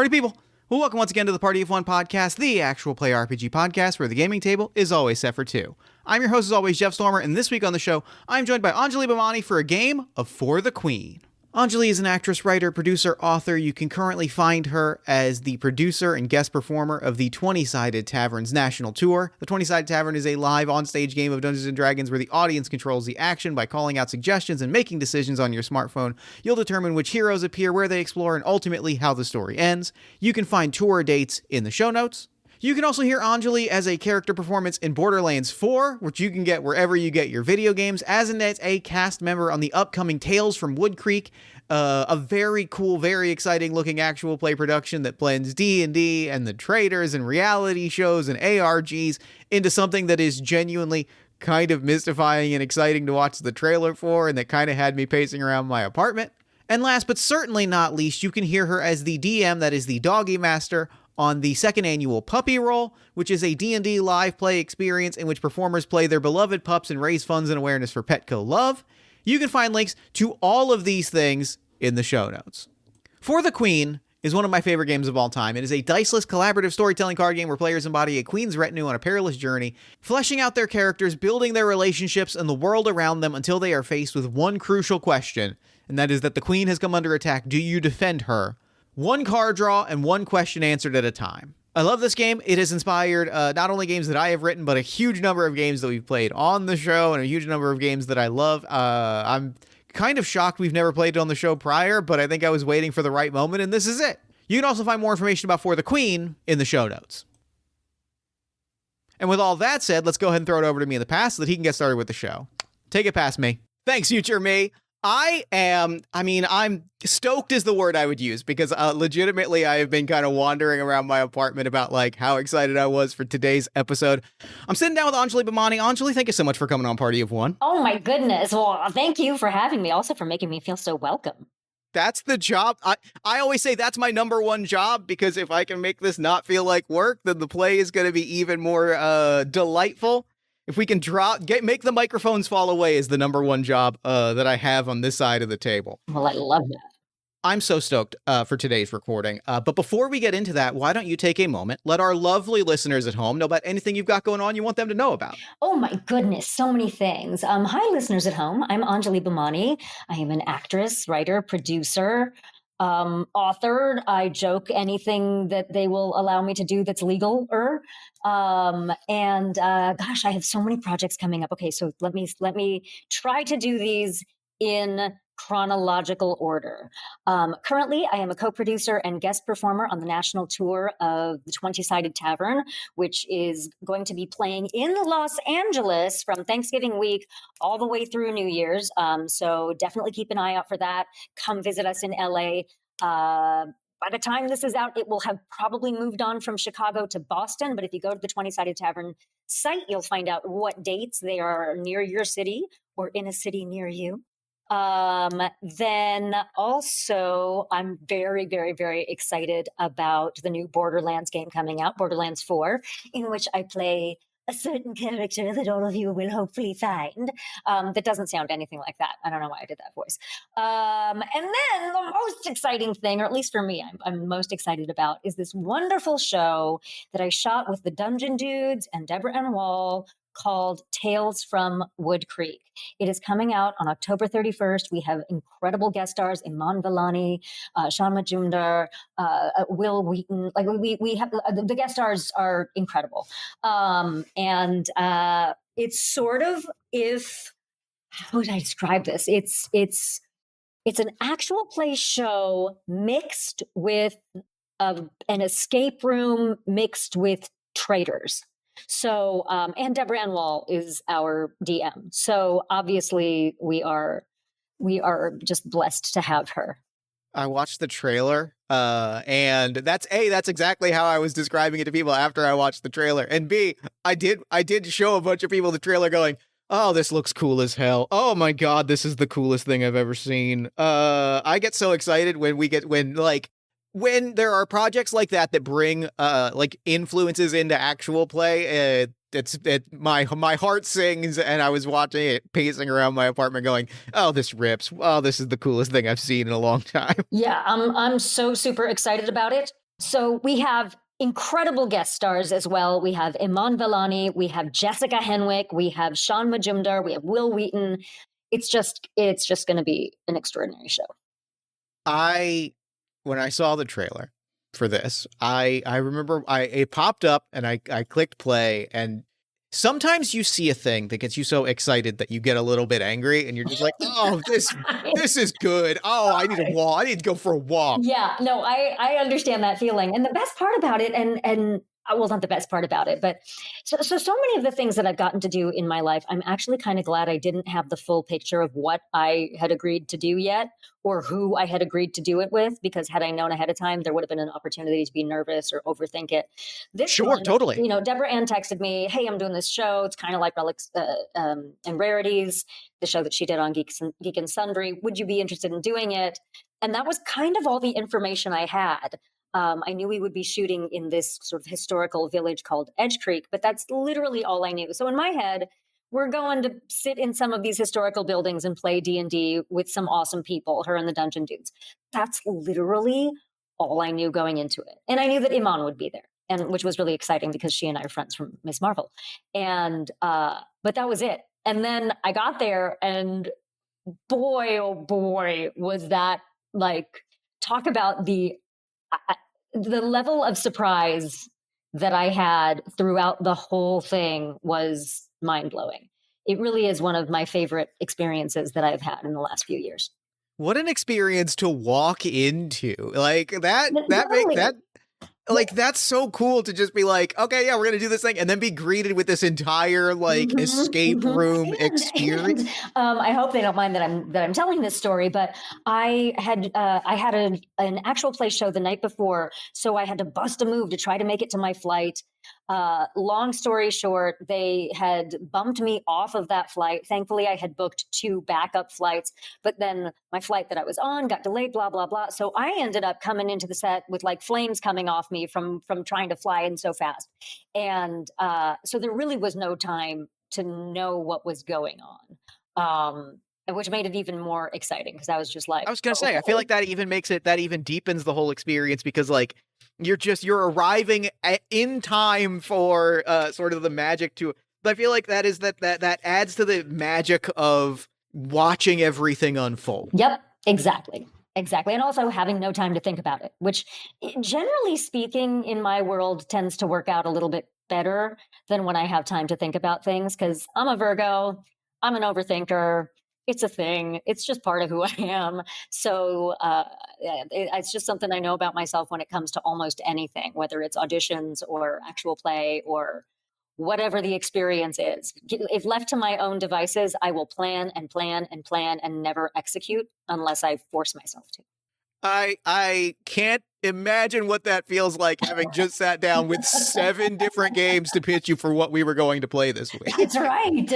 Party people, well, welcome once again to the Party of One podcast, the actual play RPG podcast where the gaming table is always set for two. I'm your host as always, Jeff Stormer, and this week on the show, I'm joined by Anjali Bhimani for a game of For the Queen. Anjali is an actress, writer, producer, author. You can currently find her as the producer and guest performer of the 20-Sided Tavern's national tour. The 20-Sided Tavern is a live on-stage game of Dungeons & Dragons where the audience controls the action by calling out suggestions and making decisions on your smartphone. You'll determine which heroes appear, where they explore, and ultimately how the story ends. You can find tour dates in the show notes. You can also hear Anjali as a character performance in Borderlands 4, which you can get wherever you get your video games, as a cast member on the upcoming Tales from Woodcreek, a very cool, very exciting looking actual play production that blends D&D and the traders and reality shows and ARGs into something that is genuinely kind of mystifying and exciting to watch the trailer for, and that kind of had me pacing around my apartment. And last but certainly not least, you can hear her as the DM, that is the Doggy Master, on the second annual Puppy Roll, which is a D&D live play experience in which performers play their beloved pups and raise funds and awareness for Petco Love. You can find links to all of these things in the show notes. For the Queen is one of my favorite games of all time. It is a diceless collaborative storytelling card game where players embody a queen's retinue on a perilous journey, fleshing out their characters, building their relationships and the world around them until they are faced with one crucial question, and that is that the queen has come under attack. Do you defend her? One card draw and one question answered at a time. I love this game. It has inspired not only games that I have written, but a huge number of games that we've played on the show and a huge number of games that I love. I'm kind of shocked we've never played it on the show prior, but I think I was waiting for the right moment, and this is it. You can also find more information about For the Queen in the show notes. And with all that said, let's go ahead and throw it over to me in the past so that he can get started with the show. Take it past me. Thanks, future me. I'm stoked is the word I would use, because legitimately I have been kind of wandering around my apartment about like how excited I was for today's episode. I'm sitting down with Anjali Bhimani. Anjali, thank you so much for coming on Party of One. Oh my goodness. Well, thank you for having me, also for making me feel so welcome. That's the job. I always say that's my number one job, because if I can make this not feel like work, then the play is going to be even more delightful. If we can make the microphones fall away is the number one job that I have on this side of the table. Well, I love that. I'm so stoked for today's recording. But before we get into that, why don't you take a moment, let our lovely listeners at home know about anything you've got going on you want them to know about. Oh my goodness, so many things. Hi, listeners at home. I'm Anjali Bhimani. I am an actress, writer, producer, author. I joke anything that they will allow me to do that's legal. Gosh, I have so many projects coming up. Okay, so let me try to do these in chronological order. Currently, I am a co-producer and guest performer on the national tour of the 20-Sided Tavern, which is going to be playing in Los Angeles from Thanksgiving week all the way through New Year's. So definitely keep an eye out for that. Come visit us in LA. By the time this is out, it will have probably moved on from Chicago to Boston. But if you go to the 20-Sided Tavern site, you'll find out what dates they are near your city or in a city near you. Then also, I'm very, very, very excited about the new Borderlands game coming out, Borderlands 4, in which I play a certain character that all of you will hopefully find. That doesn't sound anything like that. I don't know why I did that voice. And then the most exciting thing, or at least for me, I'm most excited about, is this wonderful show that I shot with the Dungeon Dudes and Deborah Ann Wall called Tales from Woodcreek. It is coming out on October 31st. We have incredible guest stars, Iman Vellani, Sean Majumdar, Will Wheaton. Like we have the guest stars are incredible. It's sort of, how would I describe this? It's an actual play show mixed with an escape room mixed with traders. So, and Deborah Ann Wall is our DM. So obviously we are just blessed to have her. I watched the trailer, and that's exactly how I was describing it to people after I watched the trailer. And B, I did show a bunch of people the trailer going, oh, this looks cool as hell. Oh my God, this is the coolest thing I've ever seen. I get so excited when there are projects like that bring influences into actual play. My heart sings, and I was watching it pacing around my apartment going, oh, this rips. Oh, this is the coolest thing I've seen in a long time. Yeah, I'm so super excited about it. So we have incredible guest stars as well. We have Iman Vellani, we have Jessica Henwick, we have Sean Majumdar, we have Will Wheaton. It's just going to be an extraordinary show. When I saw the trailer for this, I remember it popped up and I clicked play, and sometimes you see a thing that gets you so excited that you get a little bit angry and you're just like, oh, this is good. Oh, I need a walk. I need to go for a walk. Yeah, no, I understand that feeling. And the best part about it, and well, not the best part about it, but so many of the things that I've gotten to do in my life, I'm actually kind of glad I didn't have the full picture of what I had agreed to do yet, or who I had agreed to do it with, because had I known ahead of time, there would have been an opportunity to be nervous or overthink it. Sure, totally. You know, Deborah Ann texted me, "Hey, I'm doing this show. It's kind of like Relics and Rarities, the show that she did on Geek and Sundry. Would you be interested in doing it?" And that was kind of all the information I had. I knew we would be shooting in this sort of historical village called Edge Creek, but that's literally all I knew. So in my head, we're going to sit in some of these historical buildings and play D&D with some awesome people, her and the Dungeon Dudes. That's literally all I knew going into it. And I knew that Iman would be there, and which was really exciting because she and I are friends from Miss Marvel. And but that was it. And then I got there, and boy, oh boy, was that like, talk about the level of surprise that I had throughout the whole thing was mind-blowing. It really is one of my favorite experiences that I've had in the last few years. What an experience to walk into. Like that's so cool to just be like, okay, yeah, we're gonna do this thing, and then be greeted with this entire escape room experience. I hope they don't mind that I'm telling this story, but I had an actual play show the night before, so I had to bust a move to try to make it to my flight. Long story short, they had bumped me off of that flight. Thankfully, I had booked 2 backup flights, but then my flight that I was on got delayed, blah, blah, blah. So I ended up coming into the set with like flames coming off me from trying to fly in so fast. And so there really was no time to know what was going on. Which made it even more exciting because I was just like, I was gonna say, I feel like that even deepens the whole experience, because like you're arriving in time for sort of the magic to. I feel like that adds to the magic of watching everything unfold. Yep, exactly. And also having no time to think about it, which generally speaking in my world tends to work out a little bit better than when I have time to think about things, because I'm a Virgo, I'm an overthinker. It's a thing. It's just part of who I am. So it's just something I know about myself when it comes to almost anything, whether it's auditions or actual play or whatever the experience is. If left to my own devices, I will plan and plan and plan and never execute unless I force myself to. I can't imagine what that feels like, having just sat down with 7 different games to pitch you for what we were going to play this week. That's right.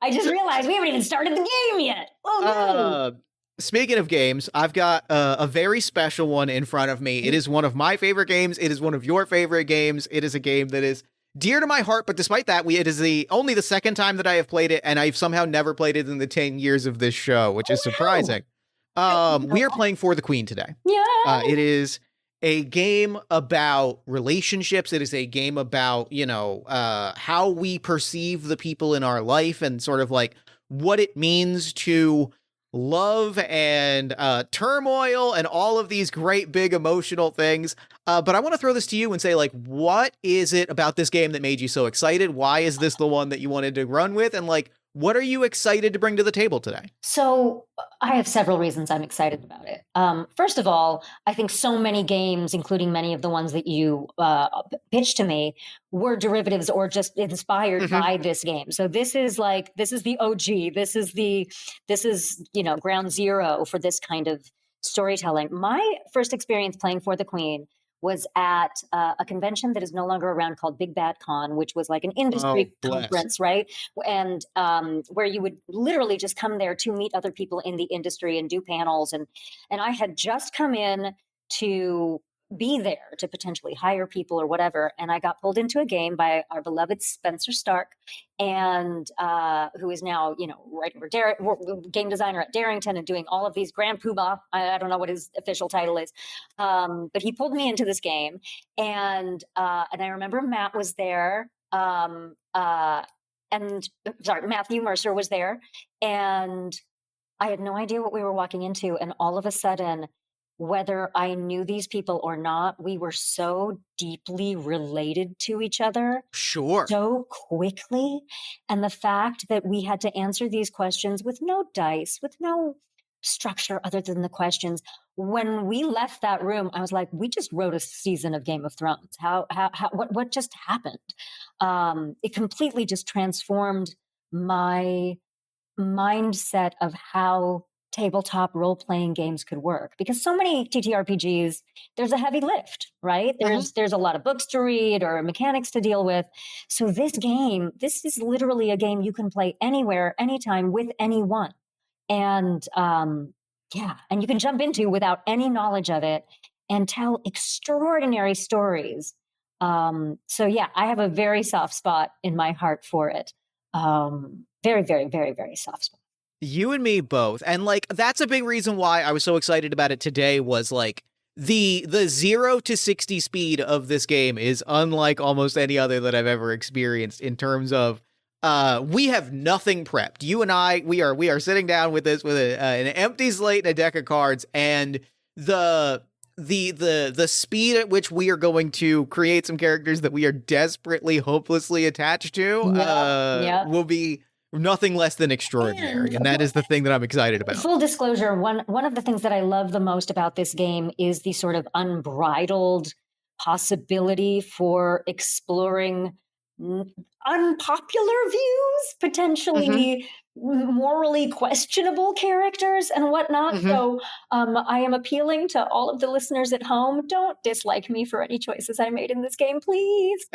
I just realized we haven't even started the game yet. Oh, no. Speaking of games, I've got a very special one in front of me. It is one of my favorite games. It is one of your favorite games. It is a game that is dear to my heart, but despite that, it is only the second time that I have played it, and I've somehow never played it in the 10 years of this show, which is surprising. We are playing For the Queen today. Yeah. It is a game about relationships. It is a game about, how we perceive the people in our life and sort of like what it means to love and turmoil and all of these great big emotional things. But I want to throw this to you and say, like, what is it about this game that made you so excited? Why is this the one that you wanted to run with? And like, what are you excited to bring to the table today? So I have several reasons I'm excited about it. First of all, I think so many games, including many of the ones that you pitched to me, were derivatives or just inspired by this game. So this is the OG. This is ground zero for this kind of storytelling. My first experience playing For the Queen was at a convention that is no longer around called Big Bad Con, which was like an industry conference, right? And where you would literally just come there to meet other people in the industry and do panels. And I had just come in to be there to potentially hire people or whatever. And I got pulled into a game by our beloved Spencer Stark, and who is now, writing for game designer at Darrington and doing all of these Grand Poobah. I don't know what his official title is, but he pulled me into this game, and I remember Matt was there, and sorry, Matthew Mercer was there, and I had no idea what we were walking into, and all of a sudden, whether I knew these people or not, we were so deeply related to each other Sure. so quickly. And the fact that we had to answer these questions with no dice, with no structure other than the questions. When we left that room, I was like, we just wrote a season of Game of Thrones. What just happened? It completely just transformed my mindset of how tabletop role-playing games could work, because so many TTRPGs, there's a heavy lift, right? There's a lot of books to read or mechanics to deal with. So this is literally a game you can play anywhere, anytime, with anyone. And and you can jump into without any knowledge of it and tell extraordinary stories. So yeah, I have a very soft spot in my heart for it. Very, very, very, very soft spot. You and me both. And like, that's a big reason why I was so excited about it today, was like the 0 to 60 speed of this game is unlike almost any other that I've ever experienced, in terms of we have nothing prepped. You and I, we are sitting down with this with an empty slate and a deck of cards, and the speed at which we are going to create some characters that we are desperately, hopelessly attached to will be nothing less than extraordinary. And that is the thing that I'm excited about. Full disclosure, one of the things that I love the most about this game is the sort of unbridled possibility for exploring unpopular views, potentially morally questionable characters and whatnot. So I am appealing to all of the listeners at home. Don't dislike me for any choices I made in this game, please.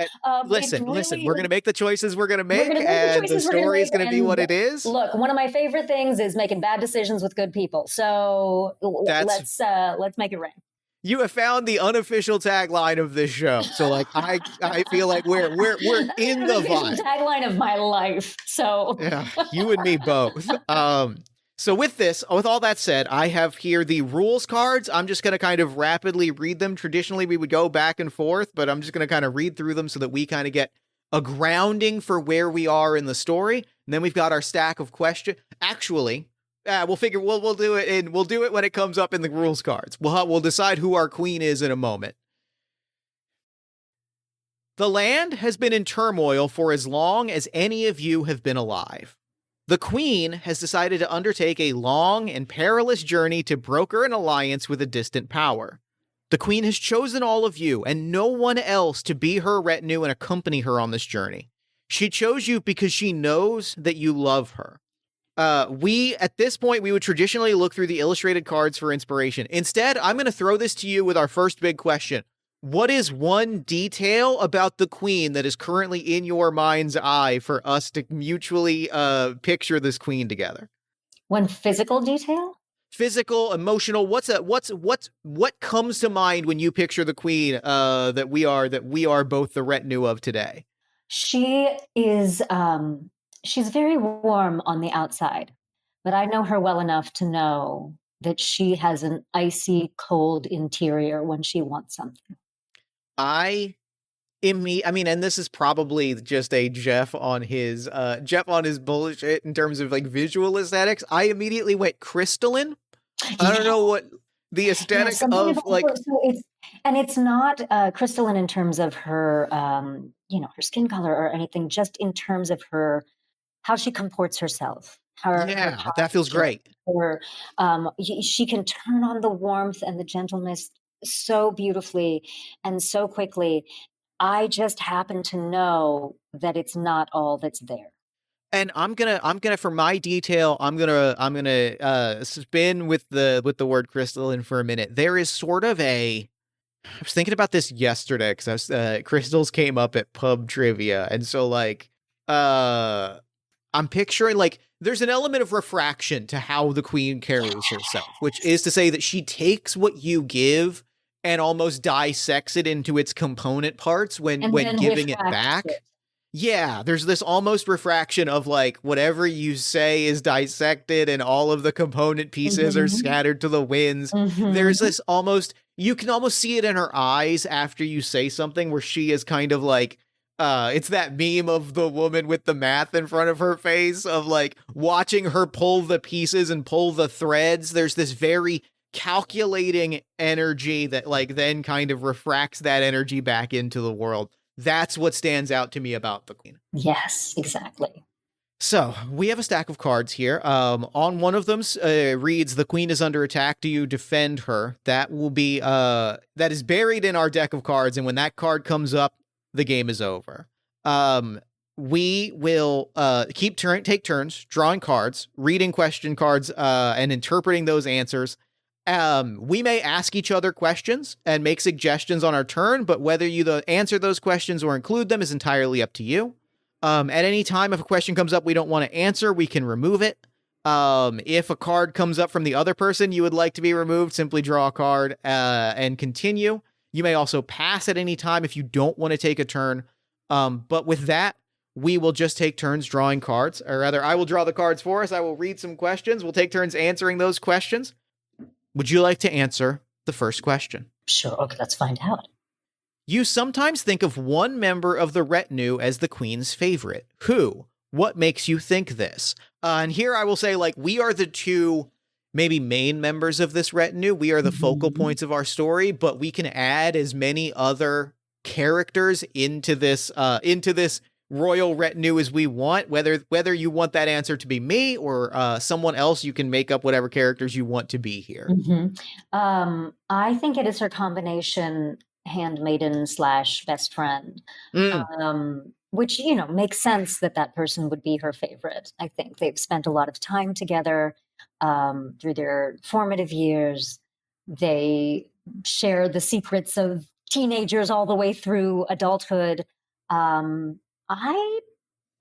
Listen, we're going to make the choices we're going to make, and the story is going to be what it is. Look, one of my favorite things is making bad decisions with good people. So let's make it rain. You have found the unofficial tagline of this show. So like, I feel like we're in the vibe. Tagline of my life. So yeah, you and me both. So with all that said, I have here the rules cards. I'm just going to kind of rapidly read them. Traditionally, we would go back and forth, but I'm just going to kind of read through them so that we kind of get a grounding for where we are in the story. And then we've got our stack of questions. Actually, we'll do it, and we'll do it when it comes up in the rules cards. We'll decide who our queen is in a moment. The land has been in turmoil for as long as any of you have been alive. The queen has decided to undertake a long and perilous journey to broker an alliance with a distant power. The queen has chosen all of you and no one else to be her retinue and accompany her on this journey. She chose you because she knows that you love her. At this point, we would traditionally look through the illustrated cards for inspiration. Instead, I'm going to throw this to you with our first big question. What is one detail about the queen that is currently in your mind's eye for us to mutually picture this queen together? One physical detail? Physical, emotional. What comes to mind when you picture the queen that we are both the retinue of today? She is she's very warm on the outside, but I know her well enough to know that she has an icy cold interior when she wants something. And this is probably just a Jeff on his bullshit in terms of like visual aesthetics. I immediately went crystalline. I don't know what the aesthetic of like. So it's not crystalline in terms of her, her skin color or anything. Just in terms of her, how she comports herself. That feels great. She can turn on the warmth and the gentleness so beautifully and so quickly. I just happen to know that it's not all that's there. And I'm gonna for my detail, I'm gonna spin with the word crystalline for a minute. There is sort of I was thinking about this yesterday because crystals came up at pub trivia, and so like I'm picturing like there's an element of refraction to how the queen carries herself, which is to say that she takes what you give and almost dissects it into its component parts when giving it back. Yeah, there's this almost refraction of like whatever you say is dissected and all of the component pieces are scattered to the winds. There's this almost, you can almost see it in her eyes after you say something where she is kind of like, it's that meme of the woman with the math in front of her face of like watching her pull the pieces and pull the threads. There's this very calculating energy that like then kind of refracts that energy back into the world. That's what stands out to me about the Queen. Yes, exactly. So we have a stack of cards here. On one of them reads, "The Queen is under attack. Do you defend her?" That will be that is buried in our deck of cards, and when that card comes up, the game is over. We will take turns drawing cards, reading question cards, and interpreting those answers. We may ask each other questions and make suggestions on our turn, but whether you answer those questions or include them is entirely up to you. At any time, if a question comes up we don't want to answer, we can remove it. If a card comes up from the other person you would like to be removed, simply draw a card and continue. You may also pass at any time if you don't want to take a turn. But with that, we will just take turns drawing cards, or rather, I will draw the cards for us. I will read some questions. We'll take turns answering those questions. Would you like to answer the first question? Sure. Okay, let's find out. You sometimes think of one member of the retinue as the Queen's favorite. Who? What makes you think this? And here I will say, like, we are the two maybe main members of this retinue. We are the focal points of our story, but we can add as many other characters into this royal retinue as we want. Whether you want that answer to be me or someone else, you can make up whatever characters you want to be here. I think it is her combination handmaiden / best friend, which, makes sense that person would be her favorite. I think they've spent a lot of time together through their formative years. They share the secrets of teenagers all the way through adulthood. I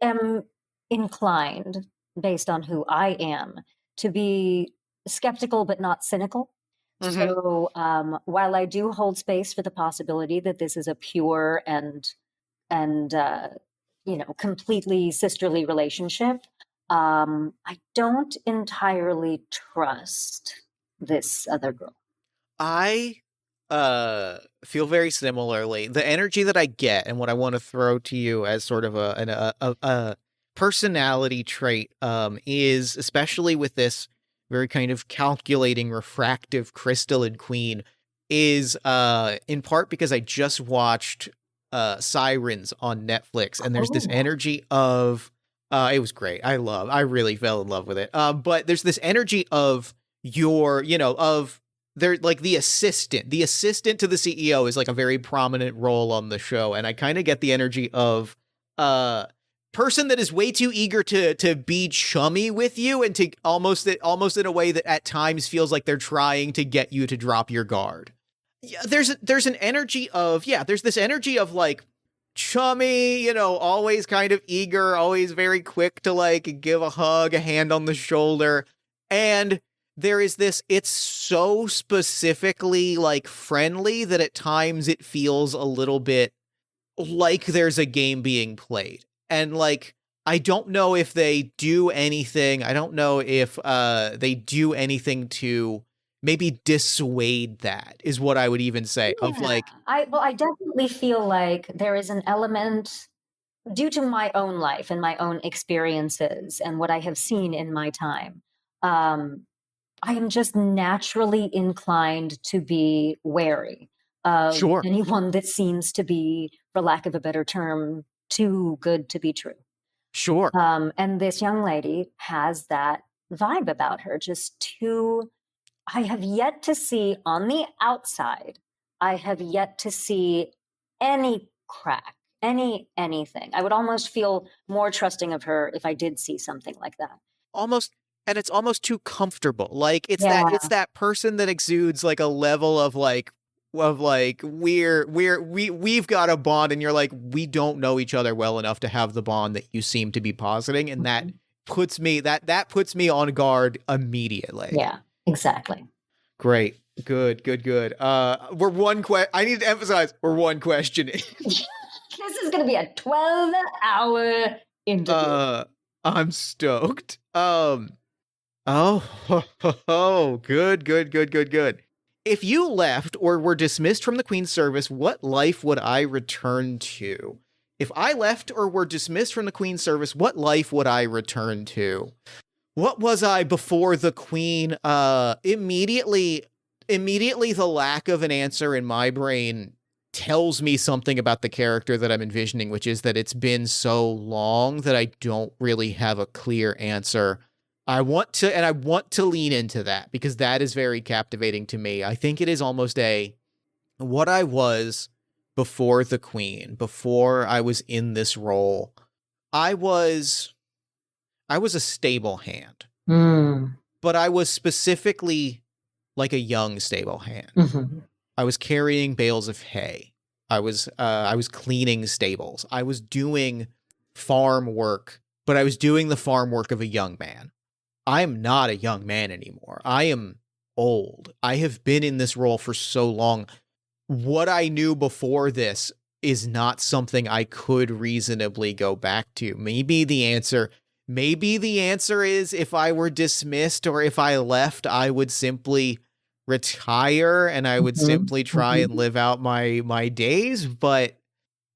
am inclined, based on who I am, to be skeptical but not cynical. So while I do hold space for the possibility that this is a pure and completely sisterly relationship, I don't entirely trust this other girl. I feel very similarly. The energy that I get and what I want to throw to you as sort of a personality trait is, especially with this very kind of calculating, refractive, crystalline queen, is in part because I just watched Sirens on Netflix, and there's this energy of it was great. I really fell in love with it. But there's this energy of they're like the assistant to the CEO is like a very prominent role on the show. And I kind of get the energy of person that is way too eager to be chummy with you and to almost in a way that at times feels like they're trying to get you to drop your guard. Yeah, there's an energy of, there's this energy of like chummy, always kind of eager, always very quick to like give a hug, a hand on the shoulder. And there is this, it's so specifically like friendly that at times it feels a little bit like there's a game being played. And like, I don't know if they do anything. I don't know if they do anything to maybe dissuade that, is what I would even say. Yeah. Of like, I definitely feel like there is an element, due to my own life and my own experiences and what I have seen in my time. I am just naturally inclined to be wary of anyone that seems to be, for lack of a better term, too good to be true. Sure. And this young lady has that vibe about her, I have yet to see on the outside, I have yet to see any crack, anything. I would almost feel more trusting of her if I did see something like that. Almost. And it's almost too comfortable. Like it's that person that exudes like a level of we've got a bond, and you're like, we don't know each other well enough to have the bond that you seem to be positing, and that puts me on guard immediately. Yeah, exactly. Great. Good. We're I need to emphasize, we're one question in. This is going to be a 12-hour interview. I'm stoked. Good. If you left or were dismissed from the Queen's service, what life would I return to? If I left or were dismissed from the Queen's service, what life would I return to? What was I before the Queen? Immediately the lack of an answer in my brain tells me something about the character that I'm envisioning, which is that it's been so long that I don't really have a clear answer. I want to lean into that because that is very captivating to me. I think it is almost what I was before the Queen, before I was in this role. I was a stable hand, but I was specifically like a young stable hand. Mm-hmm. I was carrying bales of hay. I was cleaning stables. I was doing farm work, but I was doing the farm work of a young man. I am not a young man anymore. I am old. I have been in this role for so long. What I knew before this is not something I could reasonably go back to. Maybe the answer is if I were dismissed or if I left, I would simply retire and I would simply try and live out my days, but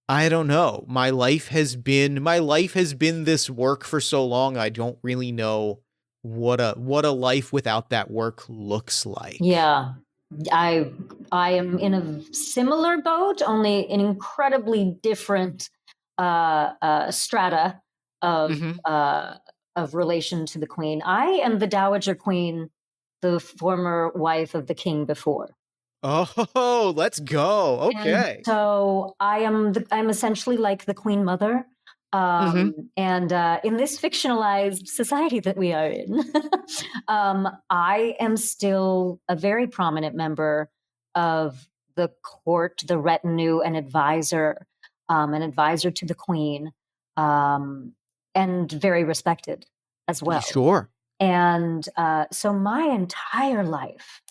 I don't know. My life has been this work for so long. I don't really know what a life without that work looks like. Yeah. I am in a similar boat, only in incredibly different strata of relation to the Queen. I am the Dowager Queen, the former wife of the king before. Oh, let's go. Okay. And so I'm essentially like the Queen Mother. And in this fictionalized society that we are in, I am still a very prominent member of the court, the retinue, an advisor to the Queen, and very respected as well. Sure. And so my entire life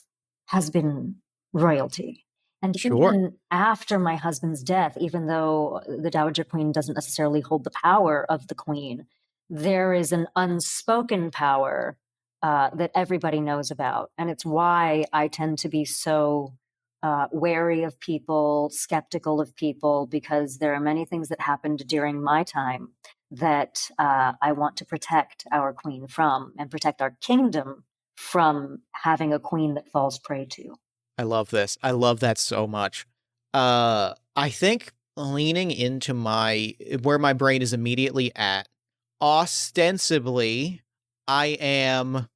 has been royalty. And even after my husband's death, even though the Dowager Queen doesn't necessarily hold the power of the Queen, there is an unspoken power that everybody knows about. And it's why I tend to be so wary of people, skeptical of people, because there are many things that happened during my time that I want to protect our Queen from and protect our kingdom from having a Queen that falls prey to. I love this. I love that so much. I think leaning into where my brain is immediately at, ostensibly, I am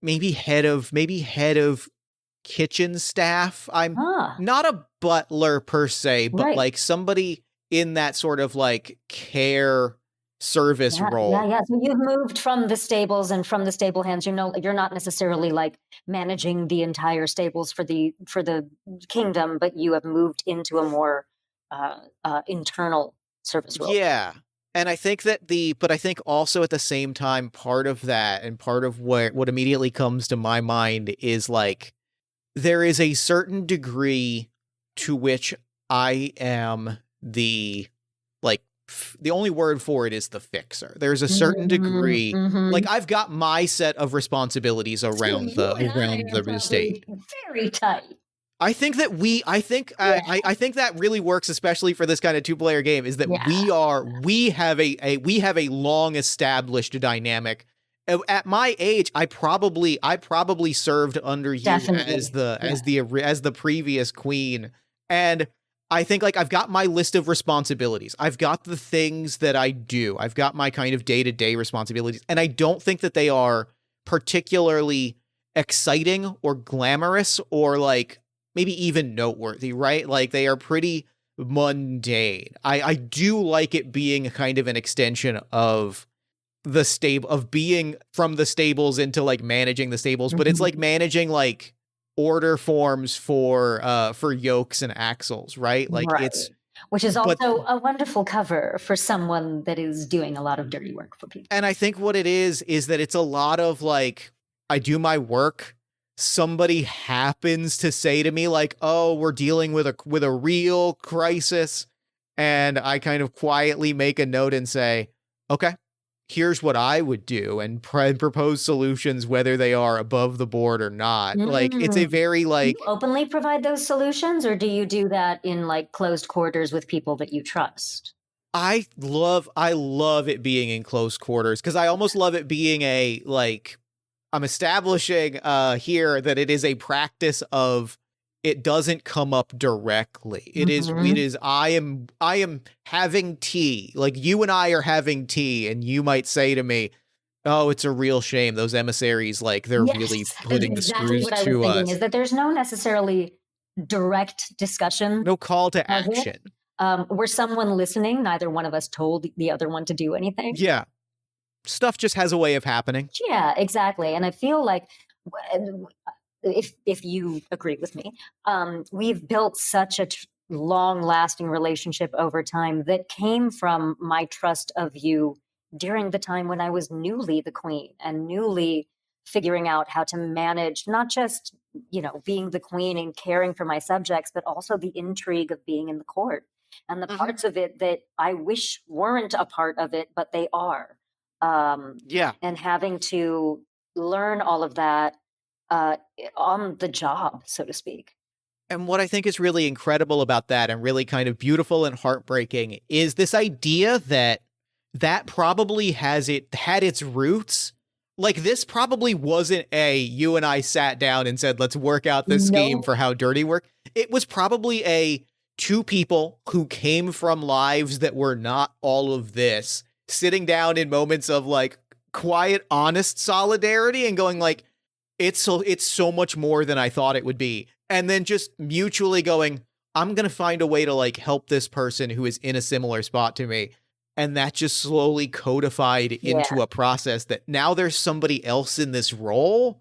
maybe head of kitchen staff. I'm not a butler per se, but like somebody in that sort of like care service role. Yeah. So you've moved from the stables and from the stable hands. You're not necessarily like managing the entire stables for the kingdom, but you have moved into a more internal service role. Yeah. And I think but I think also at the same time, part of that and part of what immediately comes to my mind is like, there is a certain degree to which I am the only word for it is the fixer. There's a certain degree, like I've got my set of responsibilities around the estate. Very tight. I think that I think that really works, especially for this kind of 2-player game, is that we have a long established dynamic. At my age, I probably served under you as the previous queen, and I think like I've got my list of responsibilities. I've got the things that I do. I've got my kind of day-to-day responsibilities, and I don't think that they are particularly exciting or glamorous or like maybe even noteworthy, right? Like they are pretty mundane. I do like it being kind of an extension of the stable, of being from the stables into like managing the stables, but it's like managing like order forms for yokes and axles, right? Like it's, which is also a wonderful cover for someone that is doing a lot of dirty work for people. And I think what it is that it's a lot of like, I do my work, somebody happens to say to me like, "Oh, we're dealing with a real crisis," and I kind of quietly make a note and say, "Okay, here's what I would do," and propose solutions whether they are above the board or not. Like, it's a Mm. very Do you like openly provide those solutions, or do you do that in like closed quarters with people that you trust? I love it being in close quarters because I almost love it being a like I'm establishing here that it is a practice of it doesn't come up directly. Mhm. I am having tea. Like you and I are having tea and you might say to me, "Oh, it's a real shame those emissaries like they're really Yes, that's putting the exactly screws what I was to thinking, us." is that there's no necessarily direct discussion No call to of it. action. Were someone listening? Neither one of us told the other one to do anything. Yeah. Stuff just has a way of happening. Yeah, exactly. And I feel like if you agree with me, we've built such a long-lasting relationship over time that came from my trust of you during the time when I was newly the queen and newly figuring out how to manage not just being the queen and caring for my subjects, but also the intrigue of being in the court and the Mhm. parts of it that I wish weren't a part of it, but they are. Um, Yeah. and having to learn all of that on the job, so to speak. And what I think is really incredible about that and really kind of beautiful and heartbreaking is this idea that that probably had its roots. Like this probably wasn't a you and I sat down and said, let's work out this scheme No, for how dirty work. It was probably a two people who came from lives that were not all of this, sitting down in moments of like quiet, honest solidarity and going like, it's so much more than I thought it would be. And then just mutually going, I'm going to find a way to like help this person who is in a similar spot to me. And that just slowly codified yeah. into a process that now there's somebody else in this role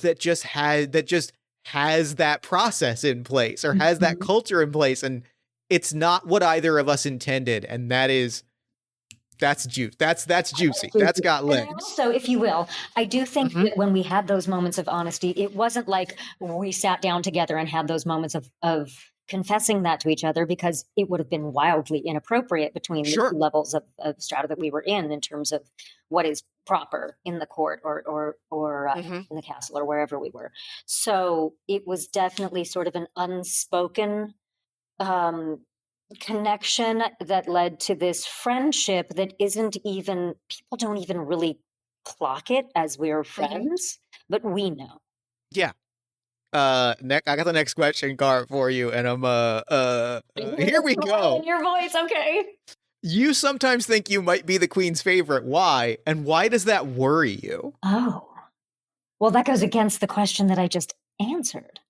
that just has that process in place or has that Mhm. culture in place. And it's not what either of us intended. And that's juice. That's juicy. That's got And I legs. also, if you will, I do think Mm-hmm. that when we had those moments of honesty, it wasn't like we sat down together and had those moments of confessing that to each other, because it would have been wildly inappropriate between the two Sure. levels of strata that we were in terms of what is proper in the court or Mm-hmm. in the castle or wherever we were. So it was definitely sort of an unspoken um, connection that led to this friendship that isn't even, people don't even really clock it as we're Mm-hmm. friends, but we know. Yeah. I got the next question card for you, and I hear here the we smile in go. your voice. Okay. You sometimes think you might be the queen's favorite. Why? And why does that worry you? Oh, well, that goes against the question that I just answered.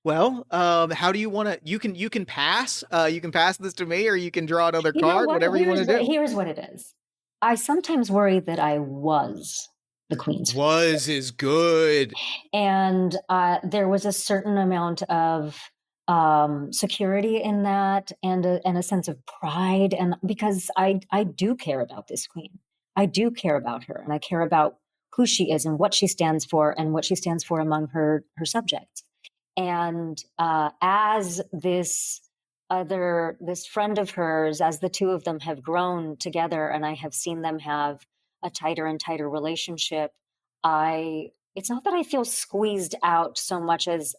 Well, how do you want to? You can pass. You can pass this to me, or you can draw another You know card. what? Whatever you want to do. Here's what it is. I sometimes worry that I was the queen's, Was is good. and there was a certain amount of security in that, and a sense of pride, and because I do care about this queen, I do care about her, and I care about who she is and what she stands for and what she stands for among her subjects. And as this friend of hers, as the two of them have grown together and I have seen them have a tighter and tighter relationship, I it's not that I feel squeezed out so much as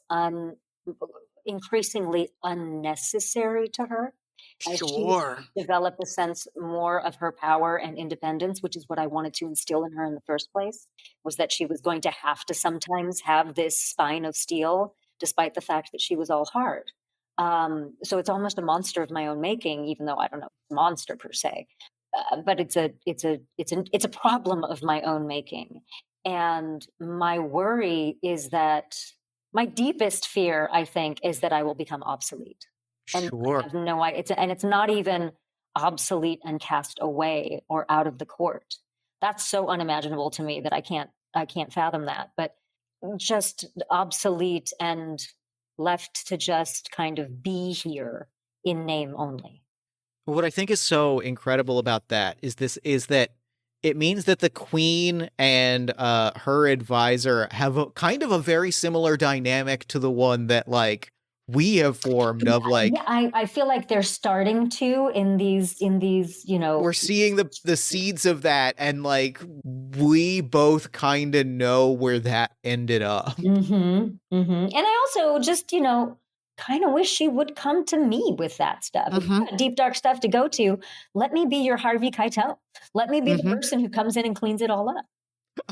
increasingly unnecessary to her, as she's Sure. developed a sense more of her power and independence, which is what I wanted to instill in her in the first place, was that she was going to have to sometimes have this spine of steel, despite the fact that she was all hard. So it's almost a monster of my own making, even though I don't know if it's a monster per se. But it's a problem of my own making. And my worry is that my deepest fear, I think, is that I will become obsolete. And I Sure. have no idea. It's not even obsolete and cast away or out of the court. That's so unimaginable to me that I can't fathom that. But just obsolete and left to just kind of be here in name only. What I think is so incredible about that is that it means that the queen and her advisor have kind of a very similar dynamic to the one that like we have formed of like I feel like they're starting to in these we're seeing the seeds of that, and like we both kind of know where that ended up. And I also just kind of wish she would come to me with that stuff. If you've got deep dark stuff to go to, let me be your Harvey Keitel. Let me be the person who comes in and cleans it all up.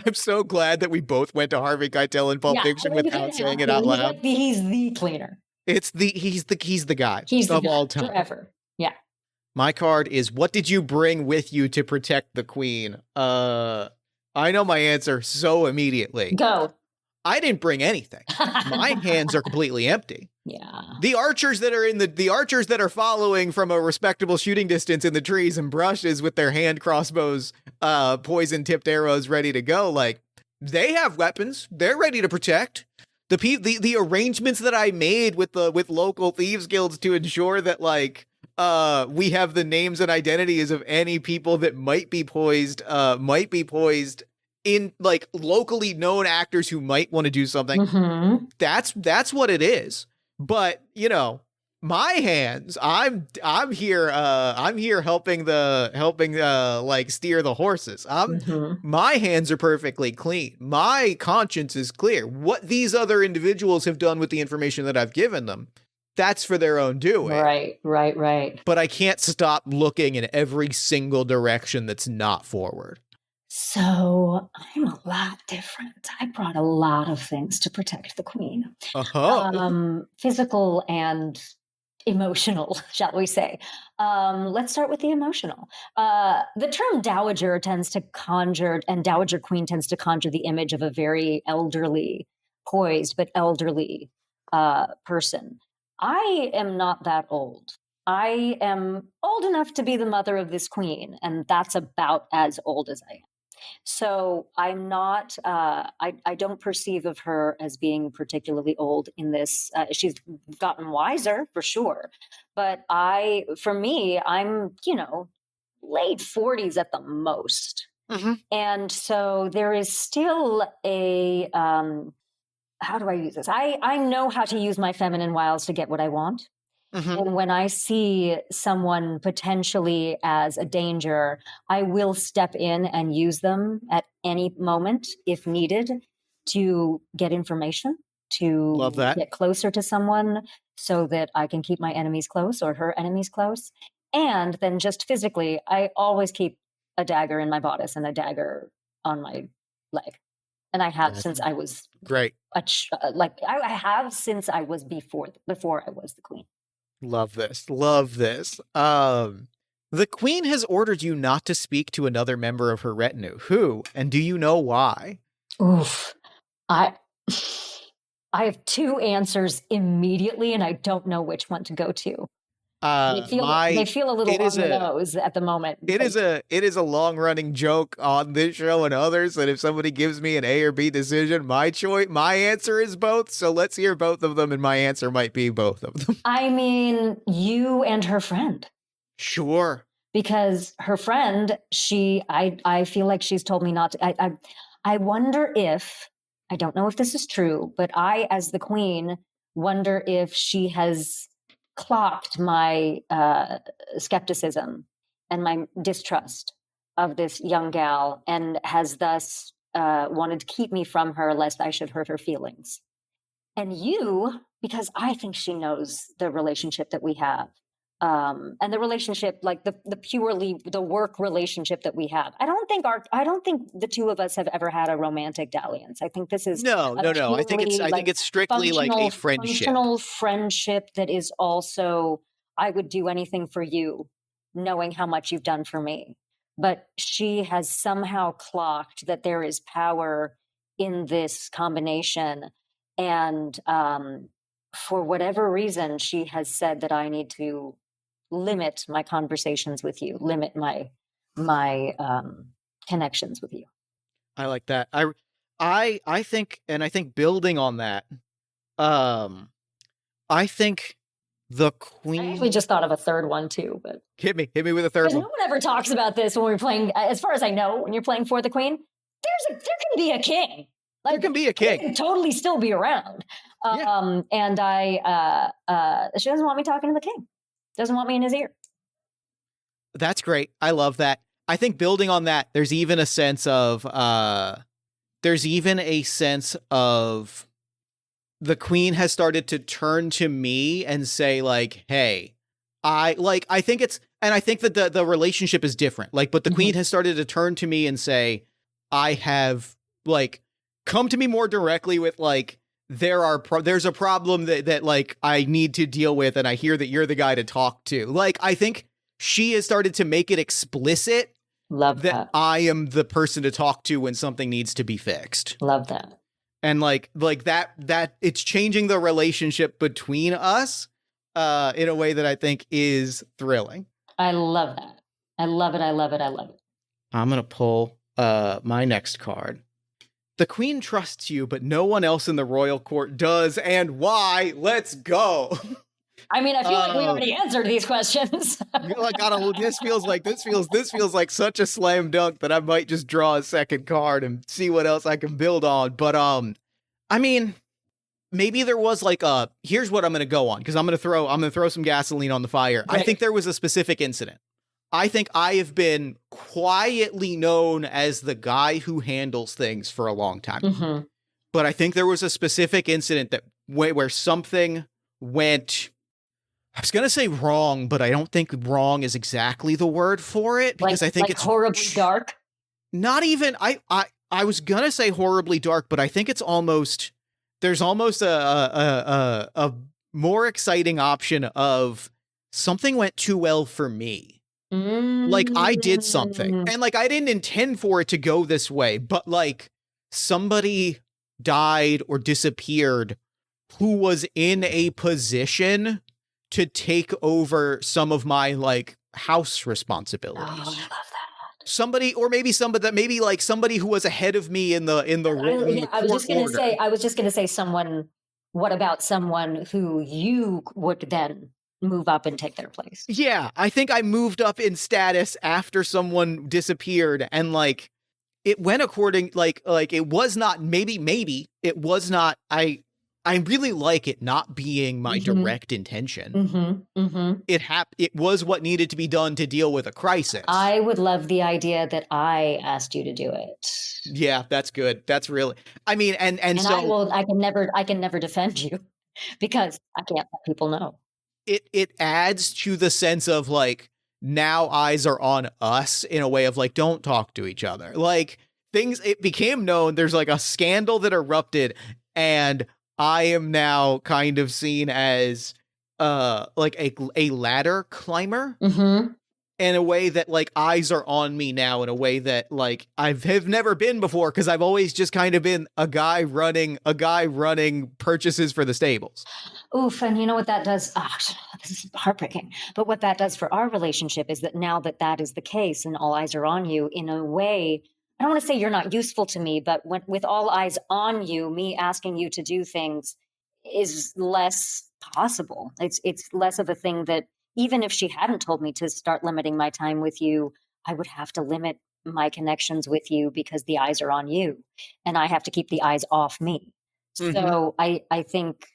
I'm so glad that we both went to Harvey Keitel in Pulp Fiction without saying it out loud. He's the cleaner. He's the guy of all time forever. Yeah. My card is, what did you bring with you to protect the queen? I know my answer so immediately. Go. I didn't bring anything. My hands are completely empty. Yeah. The archers that are the archers that are following from a respectable shooting distance in the trees and brushes with their hand crossbows, poison tipped arrows ready to go, like they have weapons. They're ready to protect. The arrangements that I made with local thieves guilds to ensure that like we have the names and identities of any people that might be poised in like locally known actors who might want to do something. That's what it is. But my hands, I'm here helping like steer the horses. My hands are perfectly clean. My conscience is clear. What these other individuals have done with the information that I've given them, that's for their own doing. Right. But I can't stop looking in every single direction that's not forward. So I'm a lot different. I brought a lot of things to protect the queen. Physical and emotional, shall we say. Let's start with the emotional. The term dowager tends to conjure, and dowager queen tends to conjure the image of a very elderly, poised, but elderly person. I am not that old. I am old enough to be the mother of this queen, and that's about as old as I am. So I'm not, I don't perceive of her as being particularly old in this. She's gotten wiser for sure. But for me, I'm, late 40s at the most. And so there is still a, how do I use this? I know how to use my feminine wiles to get what I want. And when I see someone potentially as a danger, I will step in and use them at any moment if needed to get information, to get closer to someone so that I can keep my enemies close or her enemies close. And then just physically, I always keep a dagger in my bodice and a dagger on my leg. And I have since I was great. I have since I was before I was the queen. Love this. The queen has ordered you not to speak to another member of her retinue. Who, and do you know why? Oof. I have two answers immediately, and I don't know which one to go to. They feel a little on the nose at the moment. It is a long running joke on this show and others that if somebody gives me an A or B decision, my answer is both. So let's hear both of them, and my answer might be both of them. I mean, you and her friend. Sure. Because her friend, I feel like she's told me not to. I wonder if, I don't know if this is true, but I, as the queen, wonder if she has clocked my skepticism and my distrust of this young gal, and has thus wanted to keep me from her lest I should hurt her feelings. And you, because I think she knows the relationship that we have, and the relationship, like the purely the work relationship that we have. I don't think the two of us have ever had a romantic dalliance. I think this is no. I think it's strictly like a friendship. Functional friendship that is also, I would do anything for you, knowing how much you've done for me. But she has somehow clocked that there is power in this combination, and for whatever reason, she has said that I need to limit my conversations with you, limit my connections with you. I like that. I think building on that, I think The I queen. actually just thought of a third one too, but Hit me with a third because no one. one ever talks about this when we're playing. As far as I know, when you're playing for the queen, there can be a king. There can be a king. He can totally still be around. Yeah. And she doesn't want me talking to the king. Doesn't want me in his ear. That's great. I love that. I think building on that, there's even a sense of the queen has started to turn to me and say like, hey, I think that the relationship is different. Like, but the queen has started to turn to me and say, I have like come to me more directly with like, there's a problem that like I need to deal with. And I hear that you're the guy to talk to. Like, I think she has started to make it explicit. Love that. I am the person to talk to when something needs to be fixed. Love that. And like that it's changing the relationship between us in a way that I think is thrilling. I love that. I love it. I love it. I love it. I'm going to pull my next card. The queen trusts you, but no one else in the royal court does. And why? Let's go. I mean, I feel like we already answered these questions. This feels like such a slam dunk that I might just draw a second card and see what else I can build on. But I mean, maybe there was like here's what I'm going to go on, because I'm going to throw some gasoline on the fire. Right. I think there was a specific incident. I think I have been quietly known as the guy who handles things for a long time. But I think there was a specific incident that where something went, I was going to say wrong, but I don't think wrong is exactly the word for it, because I think it's horribly dark. Not even, I was going to say horribly dark, but I think it's almost, there's almost a more exciting option of something went too well for me. Like I did something and like I didn't intend for it to go this way, but like somebody died or disappeared who was in a position to take over some of my like house responsibilities. Oh, I love that. Somebody who was ahead of me in the I was just gonna say someone. What about someone who you would then move up and take their place? Yeah, I think I moved up in status after someone disappeared, and like it went according like it was not maybe it was not. I really like it not being my direct intention. It was what needed to be done to deal with a crisis. I would love the idea that I asked you to do it. Yeah, that's good. That's really, I mean, and so I can never defend you because I can't let people know. It adds to the sense of like, now eyes are on us in a way of like, don't talk to each other. Like it became known, there's like a scandal that erupted, and I am now kind of seen as like a ladder climber in a way that like eyes are on me now in a way that like have never been before, because I've always just kind of been a guy running purchases for the stables. Oof, and you know what that does? Oh, this is heartbreaking. But what that does for our relationship is that now that is the case and all eyes are on you, in a way, I don't want to say you're not useful to me, but with all eyes on you, me asking you to do things is less possible. It's less of a thing that, even if she hadn't told me to start limiting my time with you, I would have to limit my connections with you because the eyes are on you and I have to keep the eyes off me. So I think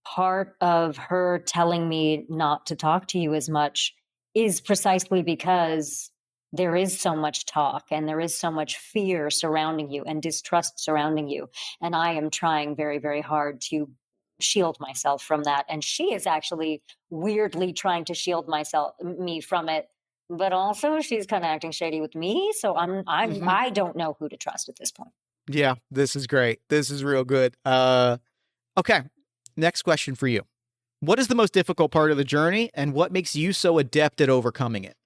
part of her telling me not to talk to you as much is precisely because there is so much talk and there is so much fear surrounding you and distrust surrounding you. And I am trying very, very hard to shield myself from that. And she is actually weirdly trying to shield me from it. But also she's kind of acting shady with me. So I don't know who to trust at this point. Yeah, this is great. This is real good. Okay. Next question for you. What is the most difficult part of the journey, and what makes you so adept at overcoming it?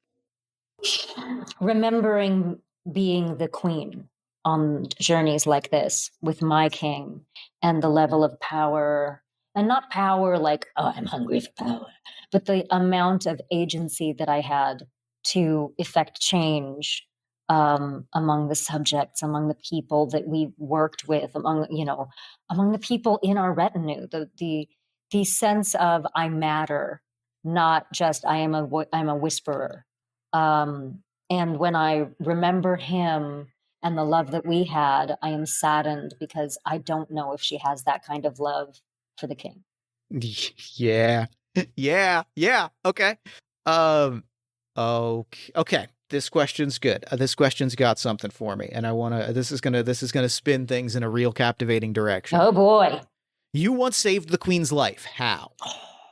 Remembering being the queen on journeys like this with my king and the level of power, and not power like, oh, I'm hungry for power, but the amount of agency that I had to effect change among the subjects, among the people that we worked with, among the people in our retinue, the sense of I matter not just I'm a whisperer. And when I remember him and the love that we had, I am saddened because I don't know if she has that kind of love for the king. Yeah. Yeah. Okay. Okay. This question's good. This question's got something for me, and I want to. This is gonna spin things in a real captivating direction. Oh boy! You once saved the queen's life. How?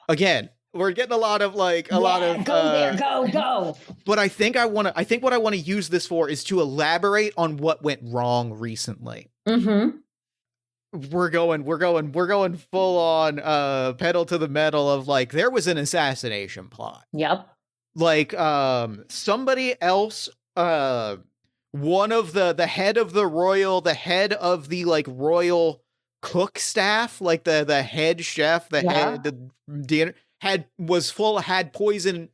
Again, we're getting a lot of go there, go. But I think what I want to use this for is to elaborate on what went wrong recently. Mm-hmm. We're going full on pedal to the metal of like there was an assassination plot. Yep. Like somebody else one of the head of the like royal cook staff, like the head chef, head the dinner had poison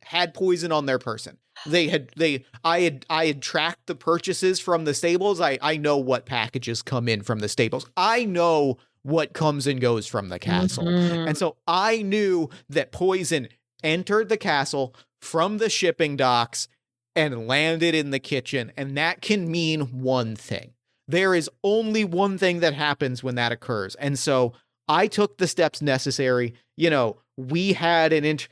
on their person. I had tracked the purchases from the stables. I know what packages come in from the stables. I know what comes and goes from the castle. Mm-hmm. And so I knew that poison entered the castle from the shipping docks and landed in the kitchen. And that can mean one thing. There is only one thing that happens when that occurs. And so I took the steps necessary. You know, we had and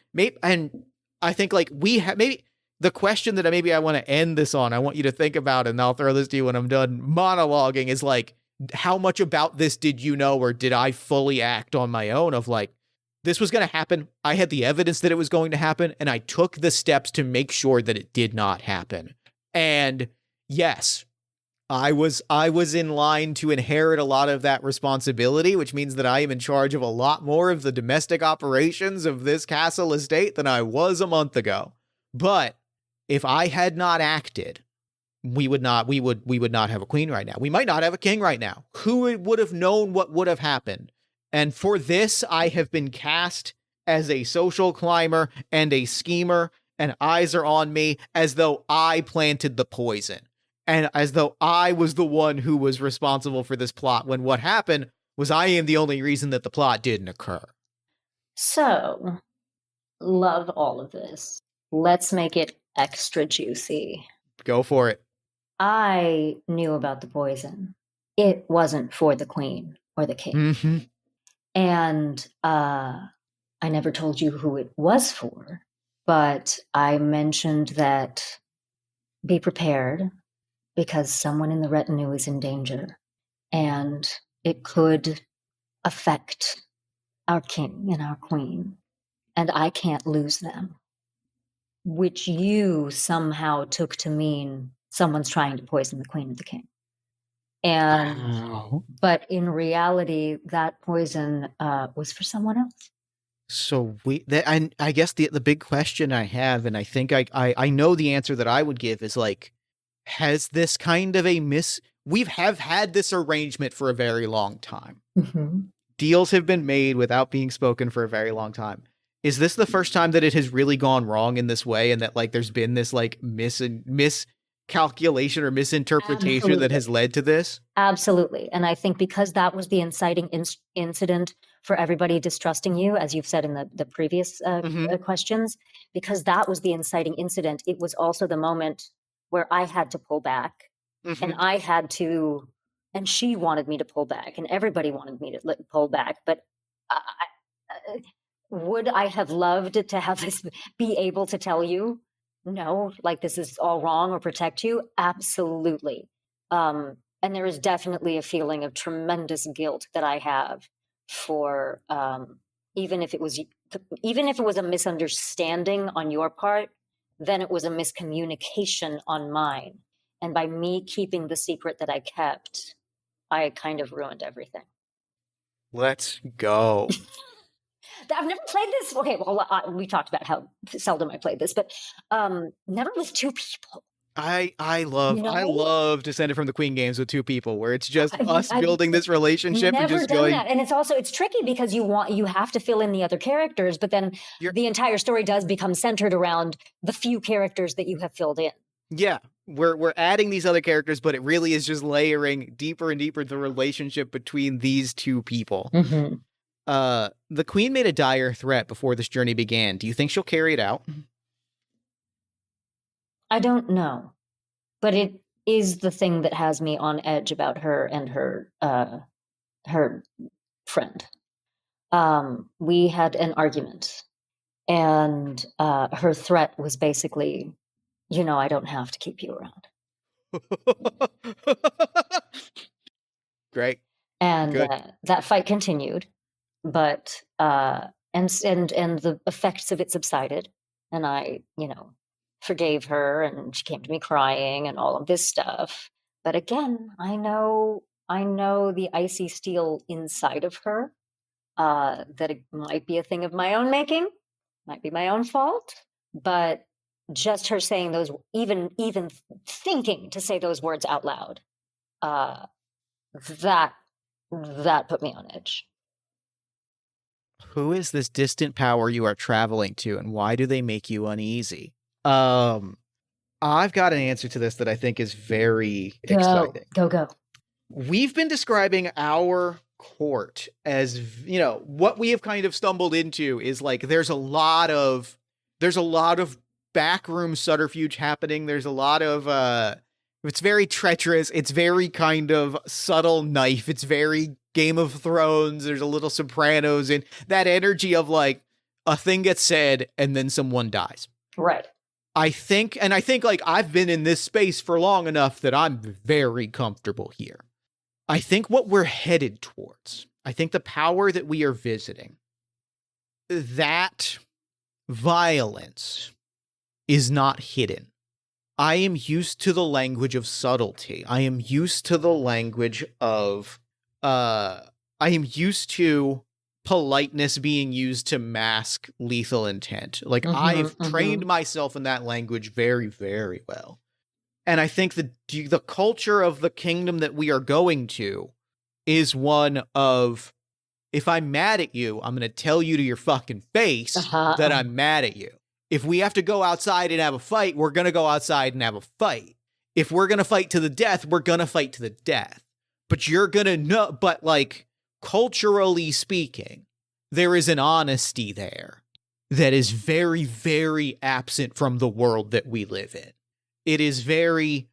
I think like maybe the question that maybe I want to end this on, I want you to think about, and I'll throw this to you when I'm done monologuing, is like, how much about this did you know, or did I fully act on my own of like, this was going to happen. I had the evidence that it was going to happen, and I took the steps to make sure that it did not happen. And yes, I was in line to inherit a lot of that responsibility, which means that I am in charge of a lot more of the domestic operations of this castle estate than I was a month ago. But if I had not acted, we would not have a queen right now. We might not have a king right now. Who would have known what would have happened? And for this, I have been cast as a social climber and a schemer, and eyes are on me as though I planted the poison and as though I was the one who was responsible for this plot, when what happened was I am the only reason that the plot didn't occur. So, love all of this. Let's make it extra juicy. Go for it. I knew about the poison. It wasn't for the queen or the king. Mm-hmm. And I never told you who it was for, but I mentioned that be prepared because someone in the retinue is in danger and it could affect our king and our queen, and I can't lose them, which you somehow took to mean someone's trying to poison the queen and the king. And but in reality, that poison was for someone else. So I guess the big question I have, and I think I know the answer that I would give, is like, has this kind of we have had this arrangement for a very long time. Mm-hmm. Deals have been made without being spoken for a very long time. Is this the first time that it has really gone wrong in this way, and that like there's been this like miscalculation or misinterpretation Absolutely. that has led to this? Absolutely. And I think because that was the inciting incident for everybody distrusting you, as you've said in the previous questions, because that was the inciting incident, it was also the moment where I had to pull back, and I had to, and she wanted me to pull back, and everybody wanted me to pull back. But would I have loved to have this be able to tell you, no, like this is all wrong, or protect you? Absolutely. And there is definitely a feeling of tremendous guilt that I have for, even if it was a misunderstanding on your part, then it was a miscommunication on mine. And by me keeping the secret that I kept, I kind of ruined everything. Let's go. I've never played this. Okay, well, we talked about how seldom I played this, but never with two people. I love Descended from the Queen games with two people, where it's just us building this relationship and just going. That. And it's tricky because you have to fill in the other characters, but then the entire story does become centered around the few characters that you have filled in. Yeah, we're adding these other characters, but it really is just layering deeper and deeper the relationship between these two people. Mm-hmm. The queen made a dire threat before this journey began. Do you think she'll carry it out? I don't know, but it is the thing that has me on edge about her and her friend. We had an argument, and her threat was basically, I don't have to keep you around. Great. And that fight continued, but and the effects of it subsided, and I, forgave her, and she came to me crying and all of this stuff. But again, I know the icy steel inside of her, that it might be a thing of my own making, might be my own fault, but just her saying those, even thinking to say those words out loud, that put me on edge. Who is this distant power you are traveling to, and why do they make you uneasy? I've got an answer to this that I think is very exciting. Go. We've been describing our court as, what we have kind of stumbled into is like there's a lot of backroom subterfuge happening. There's a lot of it's very treacherous. It's very kind of subtle knife. It's very Game of Thrones. There's a little Sopranos, and that energy of like a thing gets said and then someone dies. Right. I think like I've been in this space for long enough that I'm very comfortable here. I think what we're headed towards, I think the power that we are visiting, that violence is not hidden. I am used to the language of subtlety. I am used to the language of, I am used to politeness being used to mask lethal intent. Like I've trained myself in that language very, very well. And I think the culture of the kingdom that we are going to is one of, if I'm mad at you, I'm going to tell you to your fucking face that I'm mad at you. If we have to go outside and have a fight, we're going to go outside and have a fight. If we're going to fight to the death, we're going to fight to the death. But you're going to know, but like culturally speaking, there is an honesty there that is very, very absent from the world that we live in. It is very,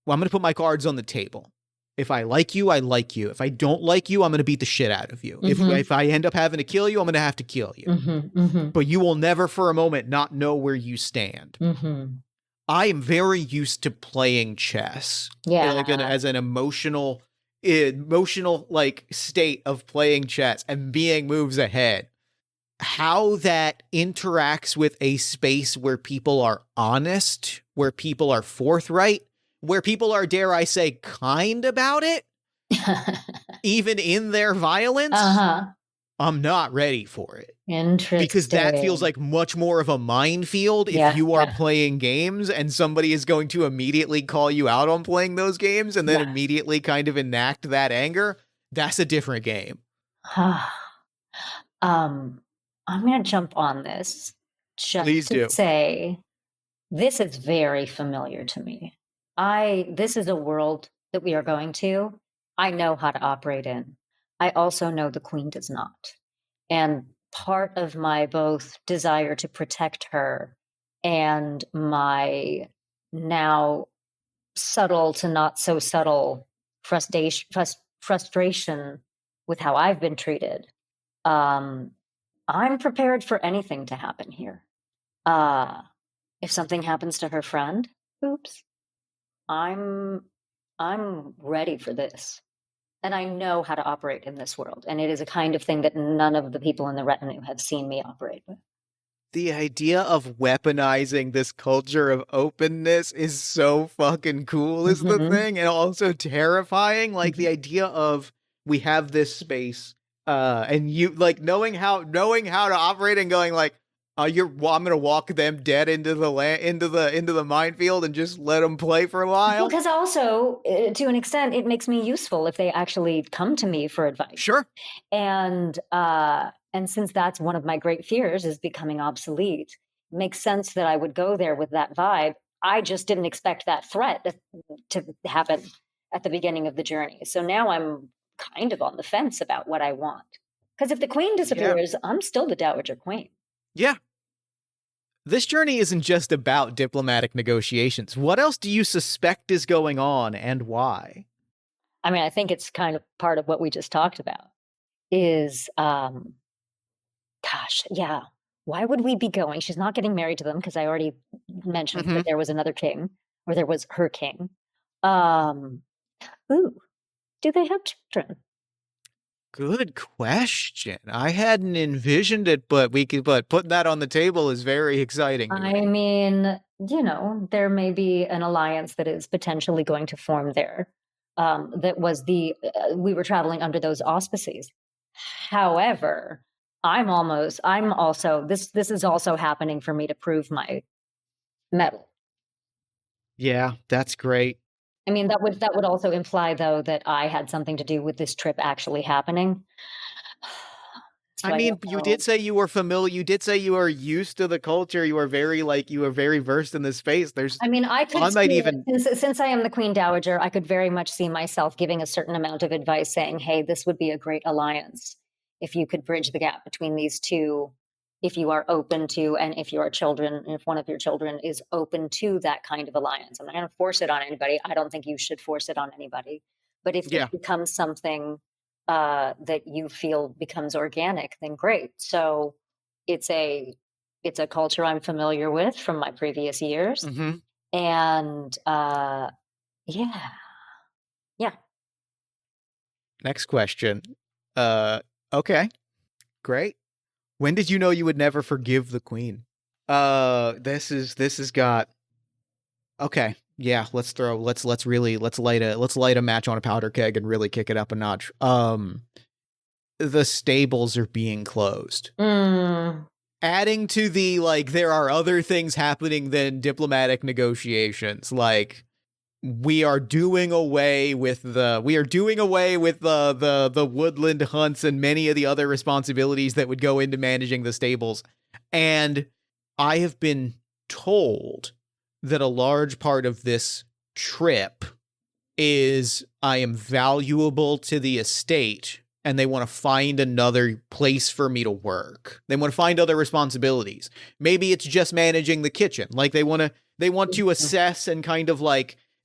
well, I'm going to put my cards on the table. If I like you, I like you. If I don't like you, I'm going to beat the shit out of you. If I end up having to kill you, I'm going to have to kill you. But you will never for a moment not know where you stand. I am very used to playing chess. Yeah. Like as an emotional like state of playing chess and being moves ahead. How that interacts with a space where people are honest, where people are forthright, where people are, dare I say, kind about it, even in their violence, I'm not ready for it. Interesting. Because that feels like much more of a minefield if you are playing games and somebody is going to immediately call you out on playing those games and then immediately kind of enact that anger. That's a different game. I'm going to jump on this just to say this is very familiar to me. This is a world that we are going to. I know how to operate in. I also know the queen does not. And part of my both desire to protect her and my now subtle to not so subtle frustration with how I've been treated. I'm prepared for anything to happen here. If something happens to her friend, oops, I'm ready for this. And I know how to operate in this world. And it is a kind of thing that none of the people in the retinue have seen me operate with. The idea of weaponizing this culture of openness is so fucking cool is the thing, and also terrifying. Like the idea of we have this space and you like knowing how to operate and going like, I'm gonna walk them dead into the minefield and just let them play for a while. Because also, to an extent, it makes me useful if they actually come to me for advice. Sure. And since that's one of my great fears is becoming obsolete, it makes sense that I would go there with that vibe. I just didn't expect that threat to happen at the beginning of the journey. So now I'm kind of on the fence about what I want. Because if the queen disappears, I'm still the Dowager Queen. Yeah. This journey isn't just about diplomatic negotiations. What else do you suspect is going on, and why? I mean, I think it's kind of part of what we just talked about is, gosh, yeah. Why would we be going? She's not getting married to them because I already mentioned that there was another king, or there was her king. Ooh, do they have children? Good question. I hadn't envisioned it, but putting that on the table is very exciting. I mean, there may be an alliance that is potentially going to form there. That was we were traveling under those auspices. However, this is also happening for me to prove my mettle. Yeah, that's great. I mean, that would also imply, though, that I had something to do with this trip actually happening. So I mean, you did say you were familiar. You did say you are used to the culture. You are very versed in this space. I could since I am the Queen Dowager, I could very much see myself giving a certain amount of advice saying, hey, this would be a great alliance if you could bridge the gap between these two, if you are open to, and if one of your children is open to that kind of alliance. I'm not going to force it on anybody. I don't think you should force it on anybody. But if it becomes something that you feel becomes organic, then great. So it's a culture I'm familiar with from my previous years. And yeah. Next question. Okay, great. When did you know you would never forgive the queen? This has got. Okay, yeah. Let's light a match on a powder keg and really kick it up a notch. The stables are being closed. Adding to the there are other things happening than diplomatic negotiations. We are doing away with the woodland hunts and many of the other responsibilities that would go into managing the stables. And I have been told that a large part of this trip is I am valuable to the estate and they want to find another place for me to work. They want to find other responsibilities. Maybe it's just managing the kitchen. They want to assess and kind of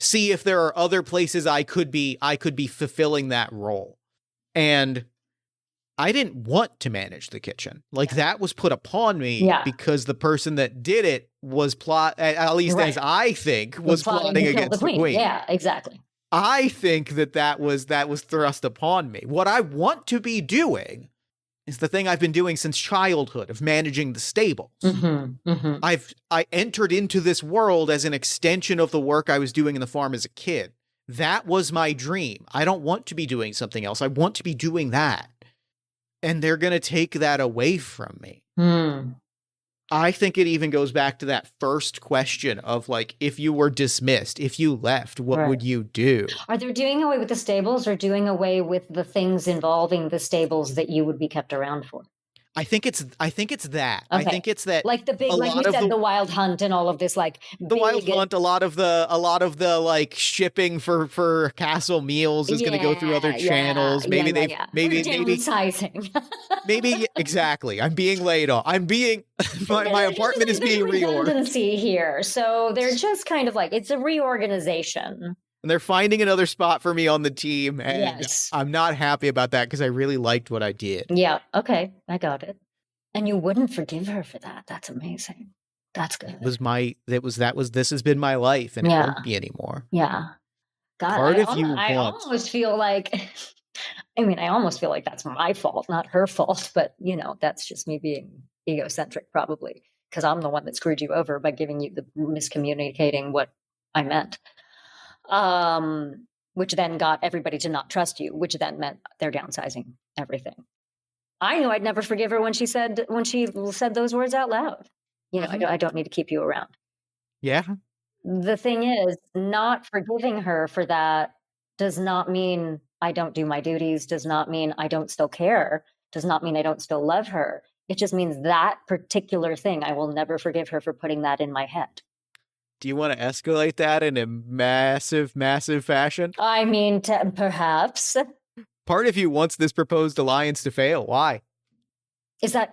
see if there are other places I could be fulfilling that role. And I didn't want to manage the kitchen. That was put upon me because the person that did it was at least as I think, was plotting against the queen. Yeah, exactly. I think that was thrust upon me. What I want to be doing is the thing I've been doing since childhood of managing the stables. I entered into this world as an extension of the work I was doing in the farm as a kid. That was my dream. I don't want to be doing something else. I want to be doing that. And they're going to take that away from me. I think it even goes back to that first question of if you were dismissed, if you left, what would you do? Are they doing away with the stables or doing away with the things involving the stables that you would be kept around for? I think it's that. Okay. I think it's that. The big, the wild hunt and all of this, the wild hunt. A lot of the shipping for castle meals is going to go through other channels. Maybe maybe exactly. I'm being laid off. I'm being my apartment is being reorganized here. So they're just kind of it's a reorganization. And they're finding another spot for me on the team. And I'm not happy about that because I really liked what I did. Yeah. Okay. I got it. And you wouldn't forgive her for that. That's amazing. That's good. This has been my life and it won't be anymore. Yeah. God, I almost feel I almost feel like that's my fault, not her fault. But, that's just me being egocentric probably because I'm the one that screwed you over by giving you the miscommunicating what I meant. Which then got everybody to not trust you, which then meant they're downsizing everything. I knew I'd never forgive her when she said those words out loud. I don't need to keep you around. Yeah. The thing is, not forgiving her for that does not mean I don't do my duties, does not mean I don't still care, does not mean I don't still love her. It just means that particular thing, I will never forgive her for putting that in my head. Do you want to escalate that in a massive, massive fashion? I mean, perhaps. Part of you wants this proposed alliance to fail. Why? Is that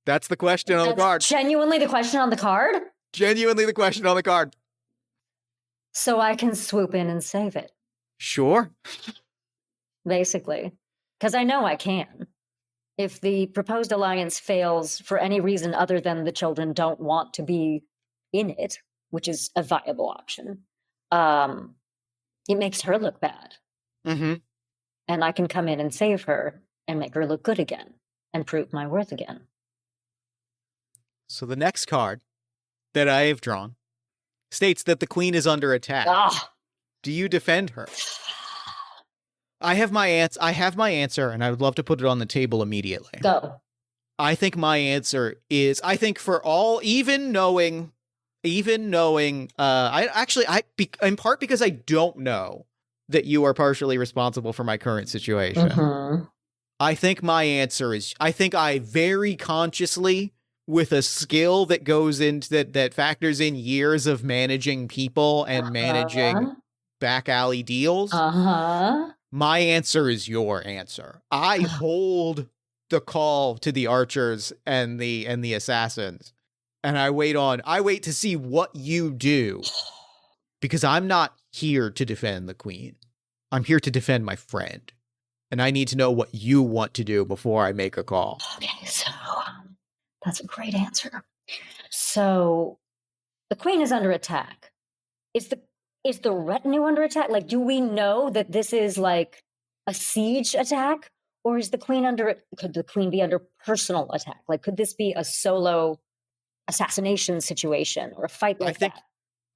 That's the question on the card. Genuinely the question on the card? Genuinely the question on the card. So I can swoop in and save it. Sure. Basically. Because I know I can. If the proposed alliance fails for any reason other than the children don't want to be in it, which is a viable option, it makes her look bad. Mm-hmm. And I can come in and save her and make her look good again and prove my worth again. So the next card that I have drawn states that the queen is under attack. Do you defend her? I have my answer, and I would love to put it on the table immediately. Go. I think my answer is, I think for all, even knowing, in part because I don't know that you are partially responsible for my current situation. Mm-hmm. I think my answer is, I think I very consciously, with a skill that goes into that factors in years of managing people and managing back alley deals. My answer is your answer. I hold the call to the archers and the assassins, and I wait to see what you do, because I'm not here to defend the queen. I'm here to defend my friend, and I need to know what you want to do before I make a call. Okay, so that's a great answer. So the queen is under attack. Is the retinue under attack? Like, do we know that this is like a siege attack? Or could the queen be under personal attack? Like, could this be a solo assassination situation or a fight like that?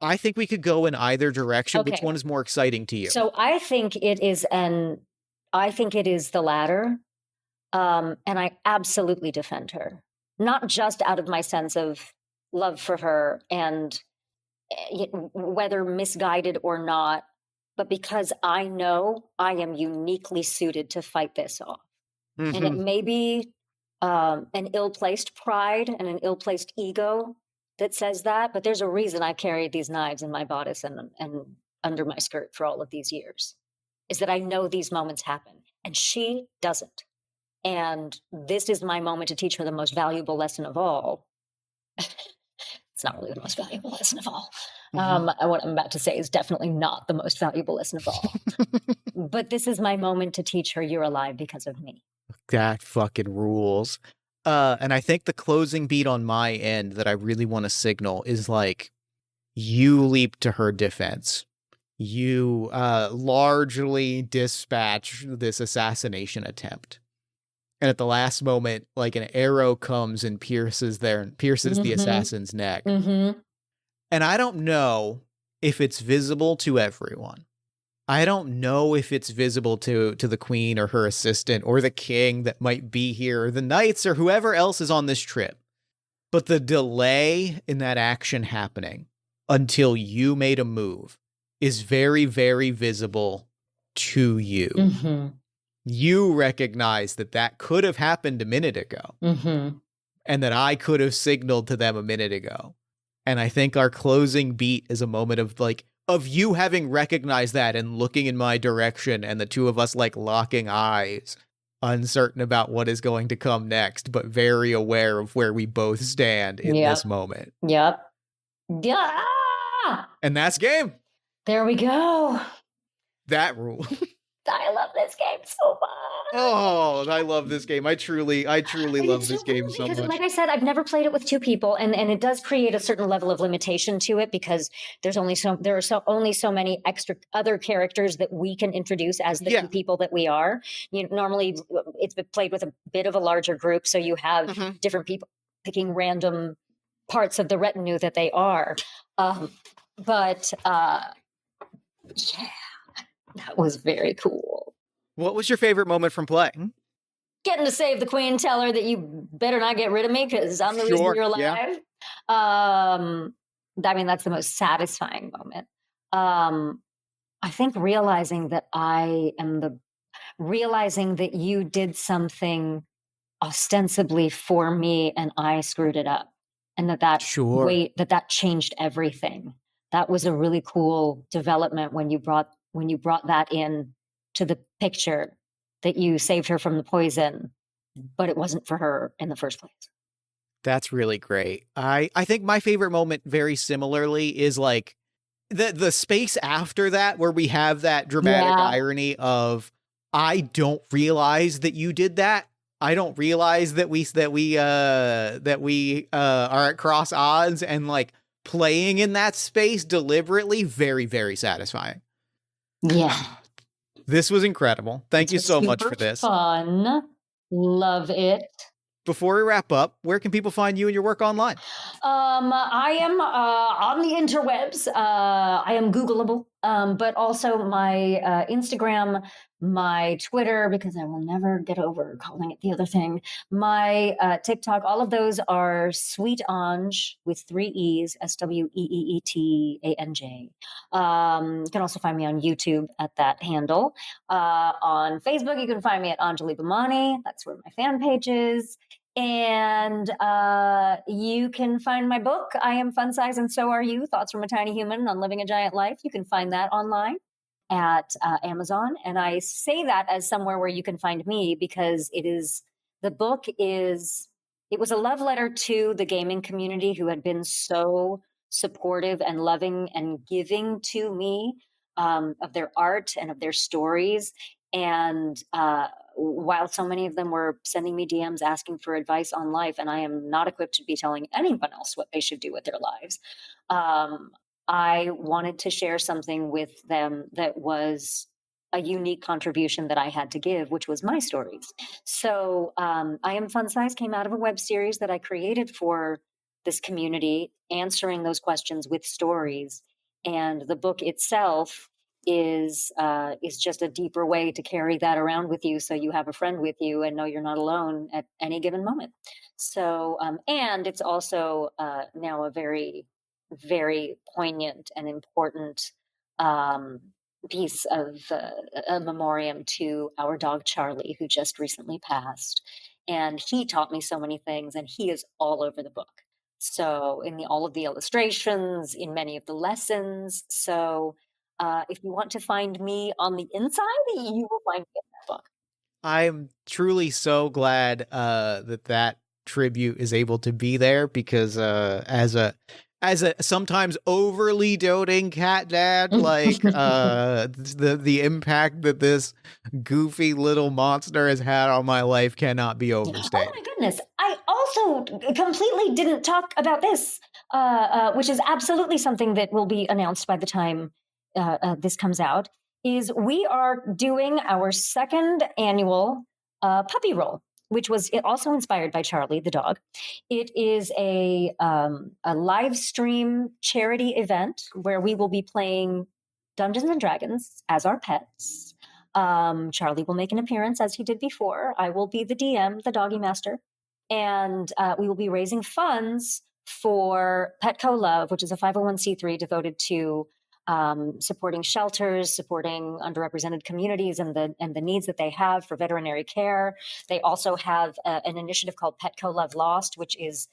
I think we could go in either direction. Okay. Which one is more exciting to you? So I think it is the latter. And I absolutely defend her. Not just out of my sense of love for her and whether misguided or not, but because I know I am uniquely suited to fight this off. Mm-hmm. And it may be an ill-placed pride and an ill-placed ego that says that, but there's a reason I carried these knives in my bodice and under my skirt for all of these years, is that I know these moments happen, and she doesn't. And this is my moment to teach her the most valuable lesson of all. It's not really the most valuable lesson of all. Mm-hmm. What I'm about to say is definitely not the most valuable lesson of all. But this is my moment to teach her you're alive because of me. That fucking rules. And I think the closing beat on my end that I really want to signal is like, you leap to her defense. You largely dispatch this assassination attempt. And at the last moment, like an arrow comes and pierces mm-hmm. the assassin's neck. Mm-hmm. And I don't know if it's visible to everyone. I don't know if it's visible to the queen or her assistant or the king that might be here, or the knights or whoever else is on this trip. But the delay in that action happening until you made a move is very, very visible to you. Mm-hmm. You recognize that could have happened a minute ago, mm-hmm. and that I could have signaled to them a minute ago. And I think our closing beat is a moment of you having recognized that and looking in my direction, and the two of us like locking eyes, uncertain about what is going to come next, but very aware of where we both stand in this moment. Yep. Yeah. And that's game. There we go. That rule. I love this game so much. Oh, I love this game. I truly love this game so much. Like I said, I've never played it with two people, and it does create a certain level of limitation to it, because there are only so many extra other characters that we can introduce as the two people that we are. Normally it's been played with a bit of a larger group, so you have mm-hmm. different people picking random parts of the retinue that they are. Yeah. That was very cool. What was your favorite moment from play? Getting to save the queen, tell her that you better not get rid of me because I'm the reason you're alive. Yeah. I mean, that's the most satisfying moment. I think realizing that you did something ostensibly for me and I screwed it up, and that changed everything. That was a really cool development when you brought that in to the picture, that you saved her from the poison, but it wasn't for her in the first place. That's really great. I think my favorite moment very similarly is like the space after that where we have that dramatic irony of I don't realize that you did that. I don't realize that we are at cross odds, and like playing in that space deliberately, very, very satisfying. Yeah. This was incredible. Thank you so much for this. Fun. Love it. Before we wrap up, where can people find you and your work online? I am on the interwebs. I am Googleable, but also my Instagram, my Twitter, because I will never get over calling it the other thing, my TikTok, all of those are Sweet Anj with 3 E's, SWEEETANJ. You can also find me on YouTube at that handle. On Facebook, you can find me at Anjali Bhimani. That's where my fan page is. And you can find my book, I Am Fun Size and So Are You, Thoughts from a Tiny Human on Living a Giant Life. You can find that online at Amazon. And I say that as somewhere where you can find me because it was a love letter to the gaming community who had been so supportive and loving and giving to me of their art and of their stories. And while so many of them were sending me DMs asking for advice on life, and I am not equipped to be telling anyone else what they should do with their lives, I wanted to share something with them that was a unique contribution that I had to give, which was my stories. So I Am Fun Size came out of a web series that I created for this community, answering those questions with stories. And the book itself is just a deeper way to carry that around with you, so you have a friend with you and know you're not alone at any given moment. So and it's also now a very, very poignant and important piece of a memoriam to our dog Charlie, who just recently passed. And he taught me so many things, and he is all over the book. So in all of the illustrations, in many of the lessons. So if you want to find me on the inside, you will find me in that book. I'm truly so glad that tribute is able to be there, because as a sometimes overly doting cat dad, like the impact that this goofy little monster has had on my life cannot be overstated. Oh my goodness. I also completely didn't talk about this, which is absolutely something that will be announced by the time this comes out, is we are doing our second annual puppy roll, which was also inspired by Charlie the dog. It is a live stream charity event where we will be playing Dungeons and Dragons as our pets. Charlie will make an appearance as he did before. I will be the DM, the doggy master. And we will be raising funds for Petco Love, which is a 501c3 devoted to supporting shelters, supporting underrepresented communities and the needs that they have for veterinary care. They also have an initiative called Petco Love Lost, which is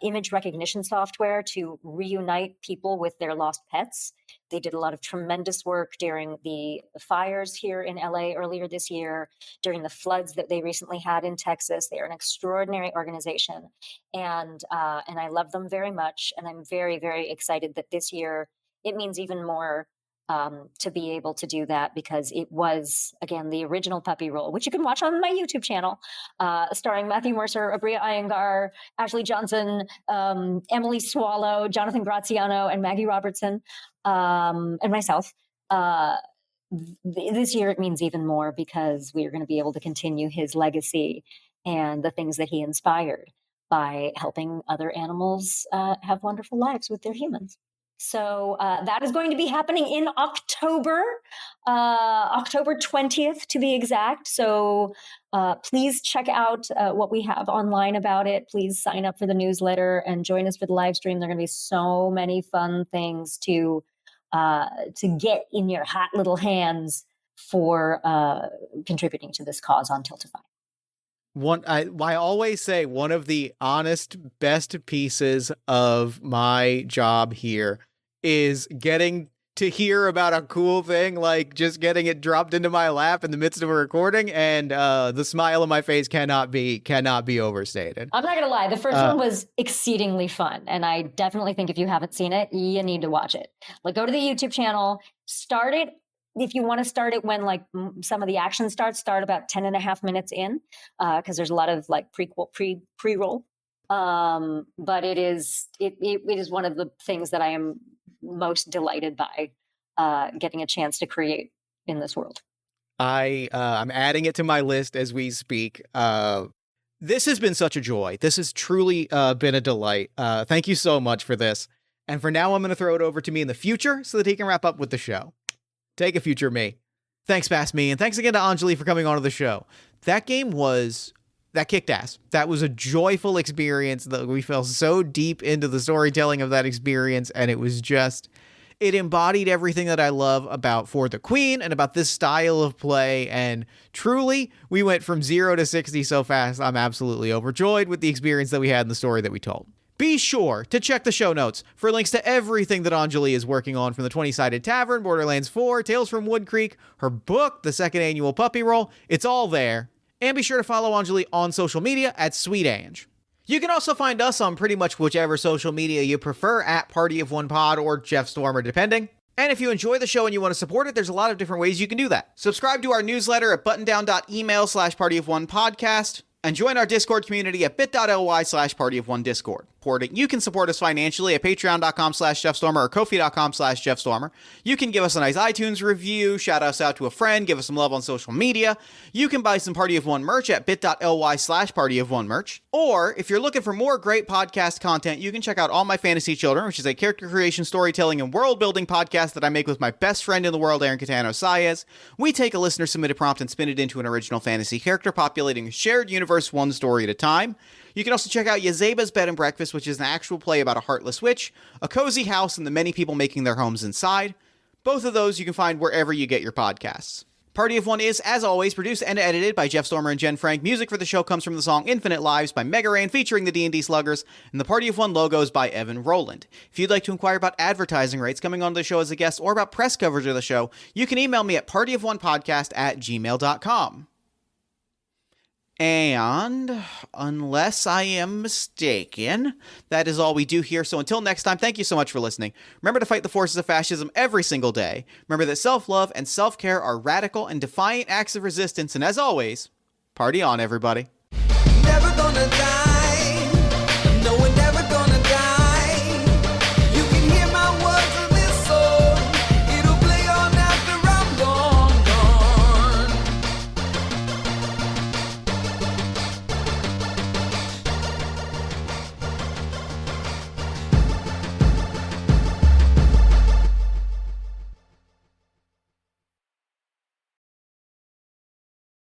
image recognition software to reunite people with their lost pets. They did a lot of tremendous work during the fires here in LA earlier this year, during the floods that they recently had in Texas. They are an extraordinary organization, and I love them very much. And I'm very, very excited that this year it means even more to be able to do that, because it was, again, the original puppy roll, which you can watch on my YouTube channel, starring Matthew Mercer, Abria Iyengar, Ashley Johnson, Emily Swallow, Jonathan Graziano, and Maggie Robertson, and myself. This year it means even more, because we are going to be able to continue his legacy and the things that he inspired by helping other animals have wonderful lives with their humans. So that is going to be happening in October, October 20th to be exact. So please check out what we have online about it. Please sign up for the newsletter and join us for the live stream. There are going to be so many fun things to get in your hot little hands for contributing to this cause on Tiltify. I always say one of the honest best pieces of my job here is getting to hear about a cool thing like just getting it dropped into my lap in the midst of a recording, and the smile on my face cannot be overstated. I'm not gonna lie, the first one was exceedingly fun, and I definitely think if you haven't seen it, you need to watch it. Like, go to the YouTube channel, start it. If you want to start it when like some of the action starts, start about 10 and a half minutes in, because there's a lot of like pre-roll. But it is one of the things that I am most delighted by, getting a chance to create in this world. I'm adding it to my list as we speak. This has been such a joy. This has truly been a delight. Thank you so much for this. And for now, I'm going to throw it over to me in the future so that he can wrap up with the show. Take a future me. Thanks, past me, and thanks again to Anjali for coming on to the show. That kicked ass. That was a joyful experience. That we fell so deep into the storytelling of that experience, and it embodied everything that I love about For the Queen and about this style of play, and truly, we went from 0 to 60 so fast. I'm absolutely overjoyed with the experience that we had and the story that we told. Be sure to check the show notes for links to everything that Anjali is working on, from the 20-Sided Tavern, Borderlands 4, Tales from Woodcreek, her book, the second annual Puppy Roll. It's all there. And be sure to follow Anjali on social media at SweetAnge. You can also find us on pretty much whichever social media you prefer, at Party of One Pod or Jeff Stormer, depending. And if you enjoy the show and you want to support it, there's a lot of different ways you can do that. Subscribe to our newsletter at buttondown.email/partyofonepodcast. And join our Discord community at bit.ly/partyofonediscord. You can support us financially at patreon.com/JeffStormer or Ko-fi.com/JeffStormer. You can give us a nice iTunes review, shout us out to a friend, give us some love on social media. You can buy some Party of One merch at bit.ly/partyofonemerch. Or if you're looking for more great podcast content, you can check out All My Fantasy Children, which is a character creation, storytelling, and world building podcast that I make with my best friend in the world, Aaron Catano Saez. We take a listener submitted prompt and spin it into an original fantasy character, populating a shared universe one story at a time. You can also check out Yazeba's Bed and Breakfast, which is an actual play about a heartless witch, a cozy house, and the many people making their homes inside. Both of those you can find wherever you get your podcasts. Party of One is, as always, produced and edited by Jeff Stormer and Jen Frank. Music for the show comes from the song Infinite Lives by Mega Ran, featuring the D&D Sluggers, and the Party of One logo is by Evan Rowland. If you'd like to inquire about advertising rates, coming on the show as a guest, or about press coverage of the show, you can email me at partyofonepodcast@gmail.com. And unless I am mistaken, that is all we do here. So until next time, thank you so much for listening. Remember to fight the forces of fascism every single day. Remember that self-love and self-care are radical and defiant acts of resistance. And as always, party on, everybody. Never gonna die.